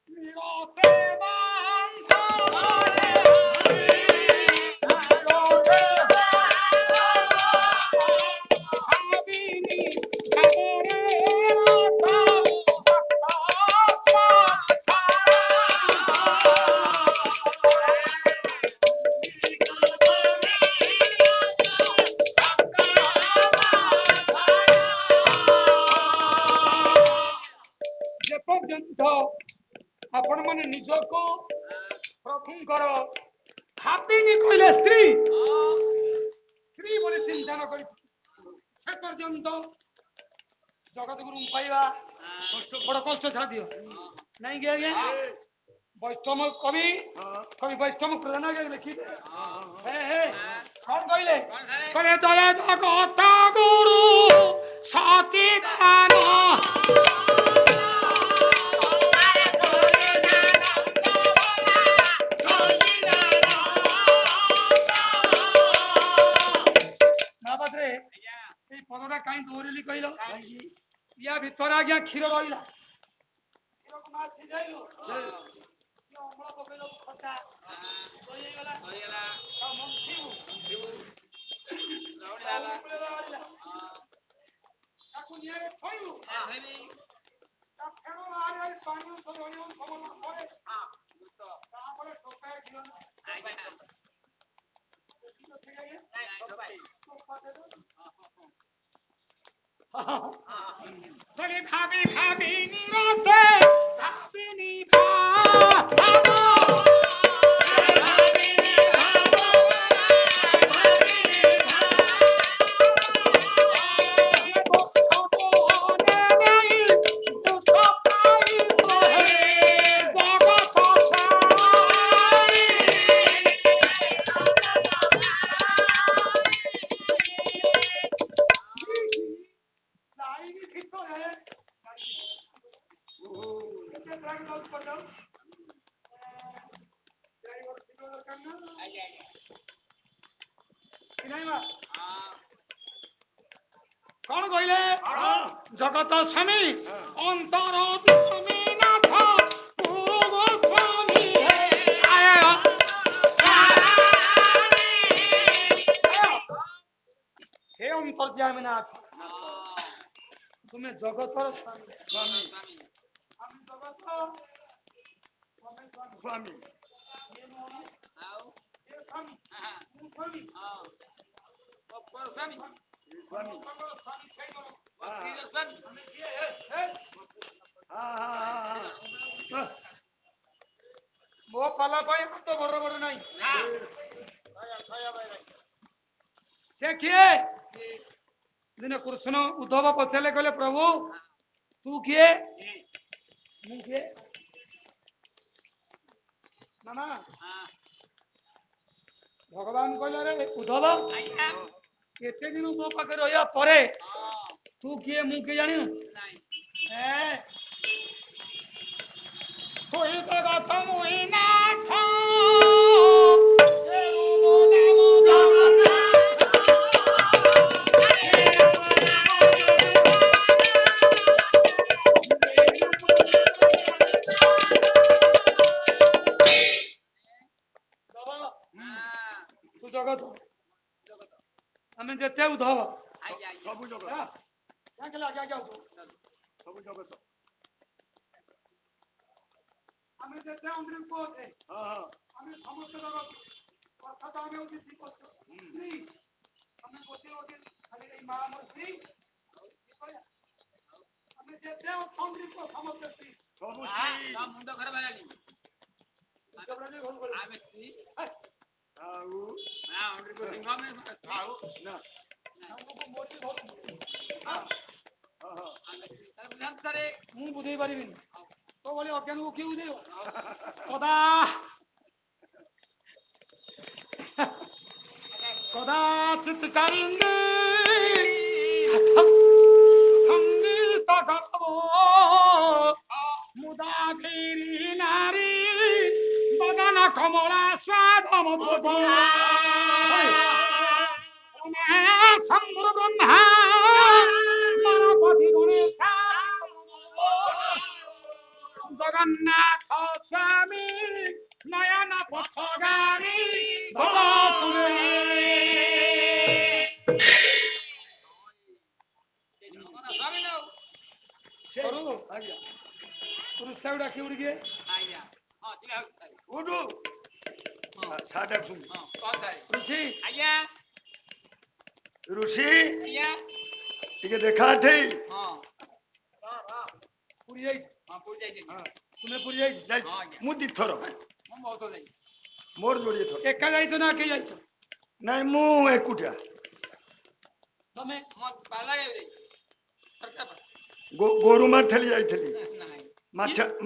ନିରତେ ବାନ୍ଧରେ ଭାବିନି ଭାବରେ ଆପଣ ମାନେ ନିଜକୁ ପ୍ରଭୁଙ୍କର ଭାବିନି କହିଲେ ସ୍ତ୍ରୀ पर्यंत जगत गुरु पाइबा बड़ कष्ट साध्य नहीं कि आज्ञा वैष्णव कवि कवि वैष्णव प्रधान लिखी कौन कहले करे जय जगत गुरु सचिदान महापात्रे এই পদটা কাই দৌড়িলি কইল ইয়া ভিতরে আজ্ঞা ক্ষীর রইলা ক্ষীরକୁ মা সিঝাইলো অম্ଳ ପକେଇଲ ଖଟା ହେଇଗଲା ମନ୍ଥିବୁ ତାକୁ ନିଆରେ ଥୋଇବୁ ତା ଫେଣ ବାହାରେ ପାଣି ଧରିବ ସମନ ପରେ ତାପରେ ଟୋକାଏ କ୍ଷୀର ভাবি ভাবি নিরতে ভাবিনি कौन कहले जगत स्वामी अंतर स्वामीनाथ गुरु गोस्वामी हे अंतर्यामीनाथ तुम्हें जगतर स्वामी हम जगत स्वामी मो पाला पाई तो बड़ बड़ नहीं से किए दिने कृष्ण उद्धव पचारे कहले प्रभु तू किए मु किए ना भगवान कहले रे उद्धव केते दिन मो पाखे रहिया परे तू किए मु के जानी कोई जगत मुई नाथ तू जगत हमें जेते उद्धव सब जगत क्या के लगा क्या सब जगत हमें जेते अंदर को है हमें समस्त जगत अर्थात हमें उसी ठीक होतो नहीं हमें गोटे गोटे खाली এই মা মূর্তি हमें जेते अंदर को समस्त श्री सब श्री ता मुंड खराब हेलानी जबरदस्ती भूल बोले आमे श्री आउ हां अंदर को सिंह में आउ ना हमको मोटी बहुत आमे श्री तार बुझान सारे ମୁଁ ବୁଝେଇ ପାରିବିନି ତ ବୋଲି ଅଜ୍ଞାନକୁ କିଏ ବୁଝେଇବ କଦା କଦାଚିତ୍ କାରିନ୍ଦେ ସଙ୍ଗୀତ ଗାବ ମୁଦାଗିରି ନାରୀ ବଦନ କମଳା ସ୍ୱାଦ ମଧୁର ଶମ୍ଭୁ ବ୍ରହ୍ମା গণপতি গণেশ জগন্নাথ স্বামী নয়ন পথগামী ভব তুমি জগন্নাথ স্বামী নাও কරු आज्ञा পুরুষাও ডাকি উড়িয়ে আইয়া हां ঠিক আছে उठू साडा सुन हां কোন সারে ঋষি আইয়া ऋषि আইয়া टिके देखा ठेई हां পুরী যাই हां পুর যাইছে তুমি পুরী যাই जाई हाँ, आज्ञा। मु दी थरो ମୁଁ ବହୁତ ଯାଇ मोर जोड़ी थरो একা যাইছো না কে যাইছো नहीं मु एकुटिया ତମେ ପାଲା ଯାଇ ସରକାର ଗୋରୁ ମାରିଥିଲି ଯାଇଥିଲି ନାହିଁ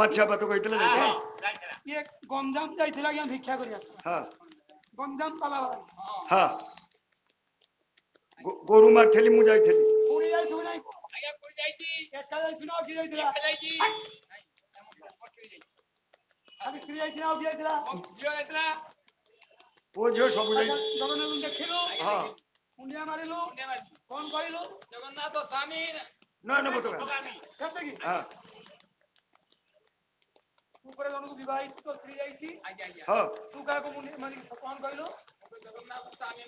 ମାଛିଆ ପାତ କହିଥିଲେ ଯାଇଥିଲି ଇଏ ଗଞ୍ଜାମ ଯାଇଥିଲା ଆଜ୍ଞା ଭିକ୍ଷା କରିବା ହଁ ଗଞ୍ଜାମ ପାଲା ହଁ ଗୋରୁ ମାରିଥିଲି ମୁଁ ଯାଇଥିଲି ପୁରୀ ଯାଇଥିବୁ ନାଇଁ ଆଜ୍ଞା କୋଉ ଯାଇଛି ଏକା ଯାଇଥିଲ ଆଉ କିଏ ଯାଇଥିଲା ଯାଇଛି ଖାଲି ସ୍ତ୍ରୀ ଯାଇଥିଲା ଆଉ କିଏ ଯାଇଥିଲା ମୋ ଝିଅ ଯାଇଥିଲା ପୁଅ ଝିଅ ସବୁ ଯାଇ ଜଗନ୍ନାଥଙ୍କୁ ଦେଖିଲୁ ହଁ ମୁଣ୍ଡିଆ ମାରିଲୁ କଣ କହିଲୁ ଜଗନ୍ନାଥ ସ୍ୱାମୀ ନୟନ ପତ ସେତିକି ହଁ ତୁ ପରେ ଜଣକୁ ବିବାହିତ ତୋ ସ୍ତ୍ରୀ ଯାଇଛି ଆଜ୍ଞା ଆଜ୍ଞା ହଁ ତୁ କାହାକୁ ମୁଣ୍ଡିଆ ମାରି କଣ କହିଲୁ ଜଗନ୍ନାଥ ସ୍ୱାମୀ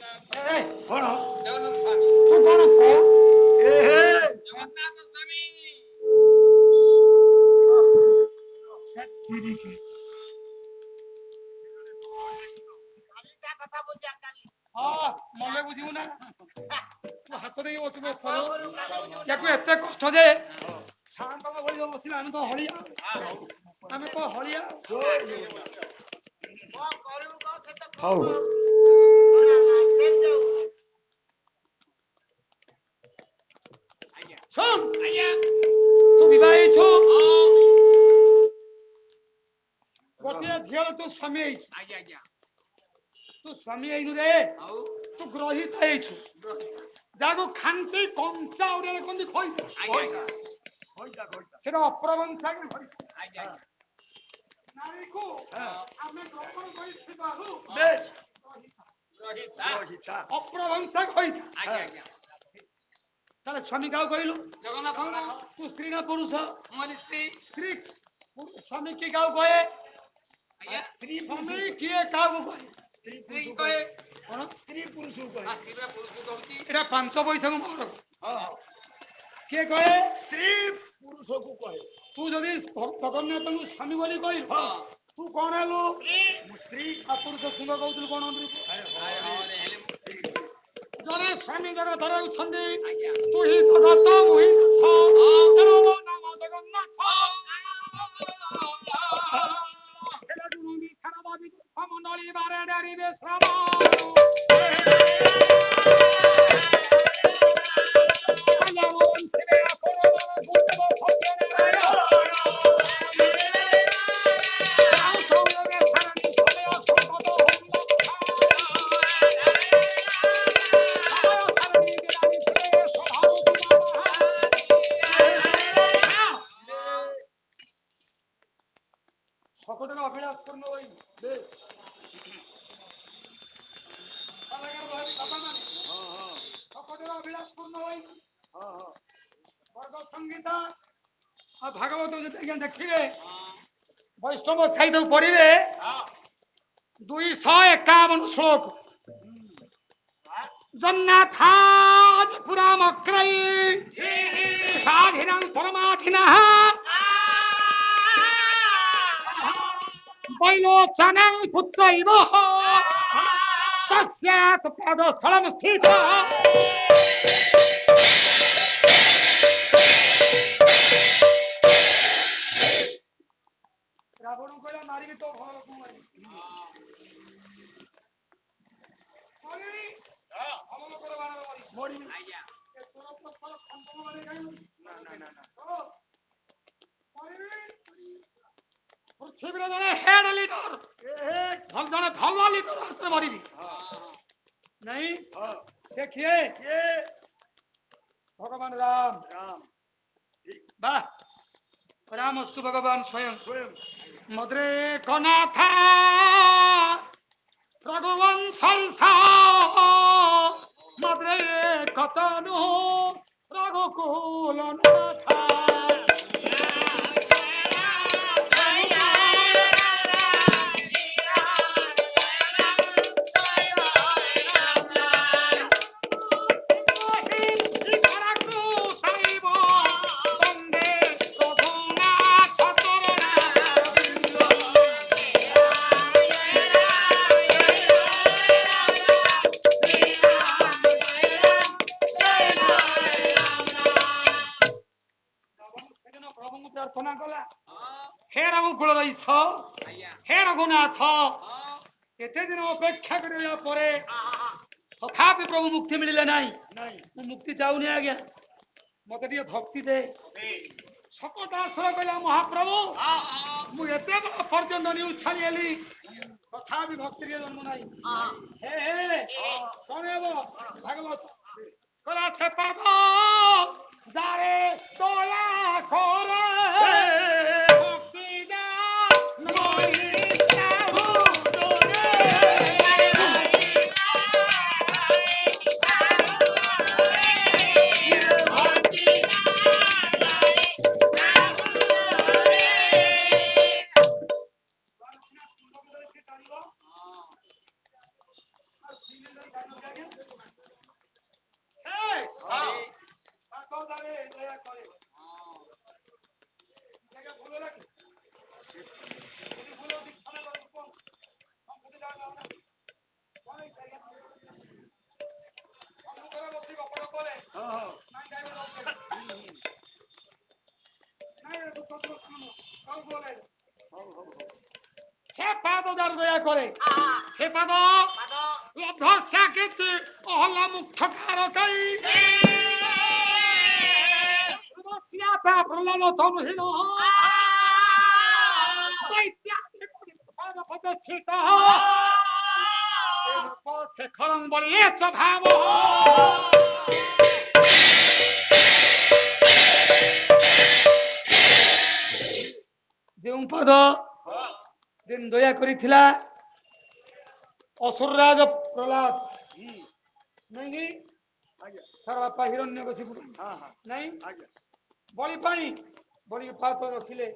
କଣ ଜଗନ୍ନାଥ ସ୍ୱାମୀ ତୁ କଣ କହ ଏ ହେ ଜଗନ୍ନାଥ ସ୍ୱାମୀ ଖାଲି ତା କଥା ବୁଝା କାଲି ହଁ ମନେ ବୁଝିବୁ ନା ତୁ ହାତ ଦେଇକି ବସିବୁ ୟାକୁ ଏତେ କଷ୍ଟ ଯେ ଶାନ୍ତଙ୍କ ଭଳି ବସିଲେ ଆମେ ତ ହଳିଆ ଆମେ ତ ହଳିଆ କଣ କରିବୁ କଣ ସେ ତ ହଉ ଆଜ୍ଞା ଶୁଣ ଆଜ୍ଞା ତୁ ବିବାହିତ ଗୋଟିଏ ଝିଅ ତୁ ସ୍ୱାମୀ ହେଇଛୁ ଆଜ୍ଞା ଆଜ୍ଞା ତୁ ସ୍ୱାମୀ ହେଇନୁ ରେ ଆଉ ତୁ ଗ୍ରହିତ ହେଇଛୁ ଯାହାକୁ ଖାଣ୍ଟି କଞ୍ଚା ଓଡ଼ିଆରେ କହନ୍ତି ଖଇତା ଆଜ୍ଞା ସେଟା ଅପ୍ରବଂଶା ଆଜ୍ଞା ନାରୀକୁ ଆମେ ଗ୍ରହଣ କରିଥିବାରୁ ବେଶ ରହିତା ରହିତା ଅପ୍ରବଂଶା ଖଇତା ଆଜ୍ଞା ଆଜ୍ଞା ତାହେଲେ ସ୍ୱାମୀ କାହାକୁ କହିଲୁ ଜଗନ୍ନାଥଙ୍କୁ ତୁ ସ୍ତ୍ରୀ ନା ପୁରୁଷ ମୋର ସ୍ତ୍ରୀ ସ୍ତ୍ରୀ ସ୍ୱାମୀ କିଏ କାହାକୁ କହେ ଆଜ୍ଞା ସ୍ୱାମୀ କିଏ କାହାକୁ କହେ ସ୍ତ୍ରୀ କହେ କଣ ସ୍ତ୍ରୀ ପୁରୁଷକୁ କହେ ସ୍ତ୍ରୀ ପୁରୁଷ କହୁଛି ଏଟା 5 ପଇସାକୁ ମୋର କିଏ କହେ ସ୍ତ୍ରୀ ପୁରୁଷକୁ କହେ ତୁ ଯଦି ଜଗନ୍ନାଥଙ୍କୁ ସ୍ୱାମୀ ବୋଲି କହିଲୁ ତୁ କଣ ହେଲୁ ମୁଁ ସ୍ତ୍ରୀ ଆଉ ପୁରୁଷ ସିଂହ କହୁଥିଲୁ କଣ ହେଲେ ଜଣେ ସ୍ୱାମୀ ଜଗତର ହେଉଛନ୍ତି ଆଜ୍ଞା ତୁ ହିଁ ଜଗତ ମୁଁ ହିଁ ନାଥ ତେଣୁ ମୋ ନାମ ଜଗନ୍ନାଥ ହେଲେ ଗୁରୁଣ୍ଡି ସାରବାଦୀ ମଣ୍ଡଳୀ ବାରେ ଡାରିବେ ଶ୍ରାବ সকটের অভিলাষ পূর্ণ হই সকটের অভিলাষ পূর্ণ হই বর্গ সংগীতা আর ভাগবত যদি আজ্ঞা ଦେଖିବେ ବୈଷ୍ଣବ ସାହିତ୍ୟ ପଢିବେ 251 ଶ୍ଲୋକ ଜନ୍ନାଥାଦି ପୁରାମକ୍ରୈ ସାଧିନାଂ ପରମାଧିନଃ ବୈଲୋଚନାଂ ପୁତ୍ରୈବ ତସ୍ୟାତ୍ ପାଦସ୍ଥଳଂ ସ୍ଥିତଃ ରାବଣ କହିଲା ମାରିବି ତ ଘର ଲୋକଙ୍କୁ ମାରିବି ଭଲ ଲୋକର ବାଣରେ ମାରିବି ଆଜ୍ଞା ଏ ତୋର ପଥର ଖଣ୍ଡନ ମାନେ କାହିଁକି ପୃଥିବୀର ଜଣେ ହେଡ ଲିଡର ଜଣେ ଭଲ ଲିଡର ହାତରେ ମାରିବି ନାଇଁ ସେ କିଏ ଭଗବାନ ରାମ ବା ରାମস্তୁ ଭଗବାନ ସ୍ୱୟଂ ମଦ୍ରେ କନାଥା রঘুবংশ মদ্রে কতনু রঘুকুল প্রার্থনা কলা হে রঘুকুল রইস ଆଜ୍ଞା হে রঘুনাଥ ହଁ এতে দিন অপেক্ষা করিলা পরে ତଥାପି ପ୍ରଭୁ ମୁକ୍ତି ମିଳିଲେ ନାହିଁ। ନାଇଁ ମୁଁ ମୁକ୍ତି ଚାହୁଁନି ଆଜ୍ଞା, ମତେ ଟିକେ ଭକ୍ତି ଦେ। ଶକଟାସୁର କହିଲା ମହାପ୍ରଭୁ ମୁଁ ଏତେ ବଡ ପର୍ଯ୍ୟନ୍ତ ଉଛାଳି ହେଲି, ତଥାପି ଭକ୍ତି ଟିକେ ଜନ୍ମ ନାହିଁ। ହେ ହେ କଣ ହେବ ଭାଗବତ କହିଲା ସେ ପାଦ ଯାରେ ଦୟା କରେ ଭକ୍ତି ଦା ସେ ପାଦ ଯାର ଦୟା କରେ, ସେ ପାଦ ଲବ୍ଧସ୍ୟା କୀର୍ତ୍ତି ଅହଲ୍ୟା ମୁଖ୍ୟ କାରକୈ ধ্রুবস্যাপা প্রহ্লাদ তনুহীন দৈত্যাধিপতিস্থিত শেখরং বলিয়ে চ ভাব ଯେଉଁ ପଦ ଦିନ ଦୟା କରିଥିଲା ଅସୁରରାଜ ପ୍ରହ୍ଲାଦ ନାଇଁ କି ତାର ବାପା ହିରଣ୍ୟକଶିପୁ ନାଇଁ ବଳି ପାଇଁ ବଳି ପାତ ରଖିଲେ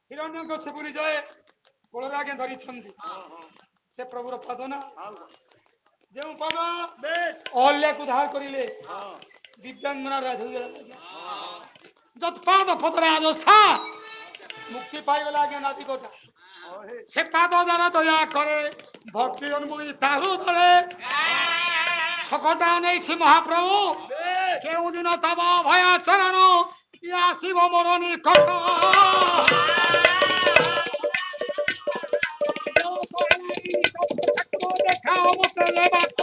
ହିରଣ୍ୟକଶିପୁ ନିଜେ କୋଳରେ ଆଜ୍ଞା ଧରିଛନ୍ତି ସେ ପ୍ରଭୁର ପାଦ ନା ଯେଉଁ ପଦ ଅହଲ୍ୟାକୁ ଧାର କରିଲେ ଦିବ୍ୟାଙ୍ଗନା ଯତ୍ପାଦ ପଦରେ ଆଦଶା ମୁକ୍ତି ପାଇଗଲା ଆଜ୍ଞା ନାବିକଟା ସେ ପାଦ ଯାରା ଦୟା କରେ ଭକ୍ତି ଜନ୍ମ ତାହୁ ଧରେ ଛକଟା ନେଇଛି ମହାପ୍ରଭୁ କେଉଁଦିନ ତବ ଭୟ ଚରଣ ଇଏ ଆସିବ ମୋର ନିକଟ ଦେଖାଅ ମତେ ବାଟ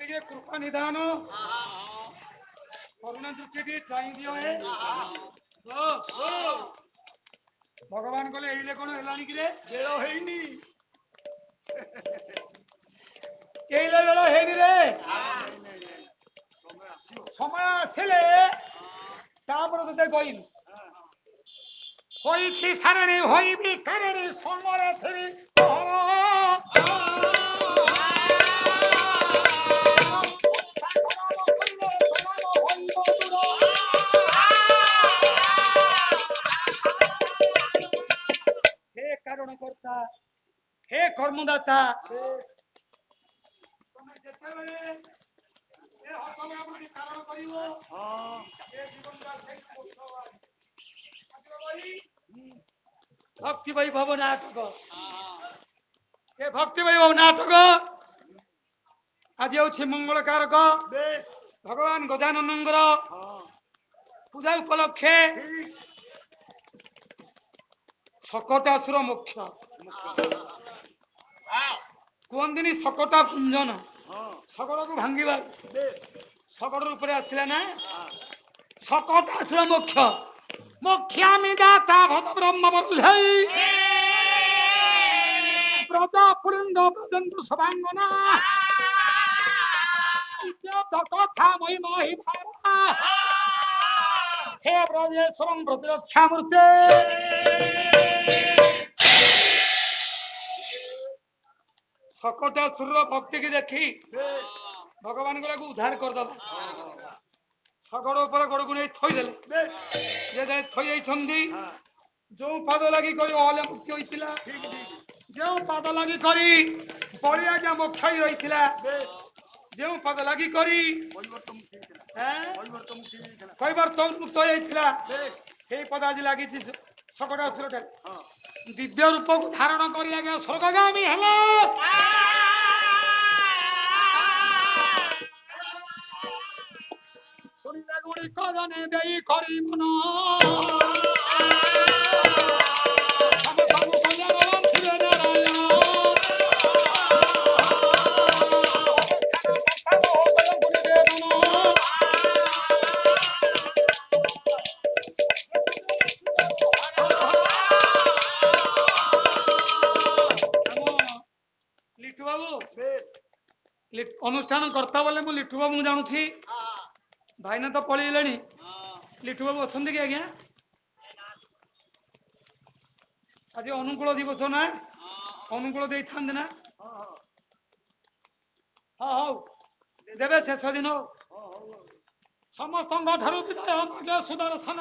ଟିକେ କୃପା ନିଧାନ କରୁଣା ଦୃଷ୍ଟି ଟିକେ ଚାହିଁ ଦିଅ ଭଗବାନ କହିଲେ ଏଇଲେ କଣ ହେଲାଣି କିରେ ବେଳ ହେଇନି ଏଇଲେ ବେଳ ହେଇନି ରେ ସମୟ ଆସିଲେ ତାପରେ ତତେ କହିବି ହୋଇଛି ସାରଣୀ ହୋଇବି କାରଣୀ ସମୟରେ ଥିବି हे କାରଣ କର୍ତ୍ତା हे କର୍ମଦାତା ତମେ ଯେତେବେଳେ ଏ ହସମୟ କାରଣ କରିବ ଏ ଜୀବନଟା ଭକ୍ତି ବୈଭବ ନାଟକ ଏ ଭକ୍ତି ବୈଭବ ନାଟକ ଆଜି ହେଉଛି ମଙ୍ଗଳ କାରକ ଭଗବାନ ଗଜାନନଙ୍କର ପୂଜା ଉପଲକ୍ଷେ ଶକଟାସୁର ମୋକ୍ଷ କୁହନ୍ତିନି ଶକଟା କୁଞ୍ଜନ ଶକଟକୁ ଭାଙ୍ଗିବା ଶକଟ ଉପରେ ଆସିଥିଲା ନା ଶକଟାସୁର ମୋକ୍ଷ ମୋକ୍ଷାମି ଦାତା ଭତ ବ୍ରହ୍ମ ବଲ୍ଲୈ ପ୍ରଜା ପୁରିନ୍ଦ ବ୍ରଜନ୍ତୁ ସଭାଙ୍ଗନା କଥା ମହିମା ହି ଭାରା हे ब्रजेश्वरं प्रतिरक्षा मूर्ते शकटासुर भक्ति की देखी भगवान को उद्धार करदे शगड़ ऊपर गोड़ को नहीं थईदेले जे थई जाइछंदी जो पाद लगी करी अहल्या मुक्ति होइतिला जो पाद लगी करी बलिया जा मोक्ष ही रहितिला जो पद लगी करी कैवर्तन मुक्त होइतिला से पद आज लगी शकटासुर दिव्य रूप को धारण कर स्वर्गगामी हेले କଜନେ ଦେଇ କରିବନ লিটু বাবু অনুষ্ঠাନ କର୍ତ୍ତା ବୋଲେ ମୁଁ ଲିଟୁ ବାବୁ ଜାଣୁଛି ଭାଇନା ତ ପଳେଇଲେଣି ଲିଟୁ ବାବୁ ଅଛନ୍ତି କି ଆଜ୍ଞା ଆଜି ଅନୁକୂଳ ଦିବସ ନା ଅନୁକୂଳ ଦେଇଥାନ୍ତି ନା ହଁ ହଉ ଦେବେ ଶେଷ ଦିନ ସମସ୍ତଙ୍କ ଠାରୁ ବିଦାୟ ମାଗେ ସୁଦର୍ଶନ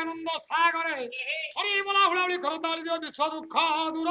ଆନନ୍ଦ ସାଗରେ ହରି ବୋଲା ହୁଳାହୁଳି କରତାଳି ଦିଅ ବିଶ୍ୱ ଦୁଃଖ ଦୂର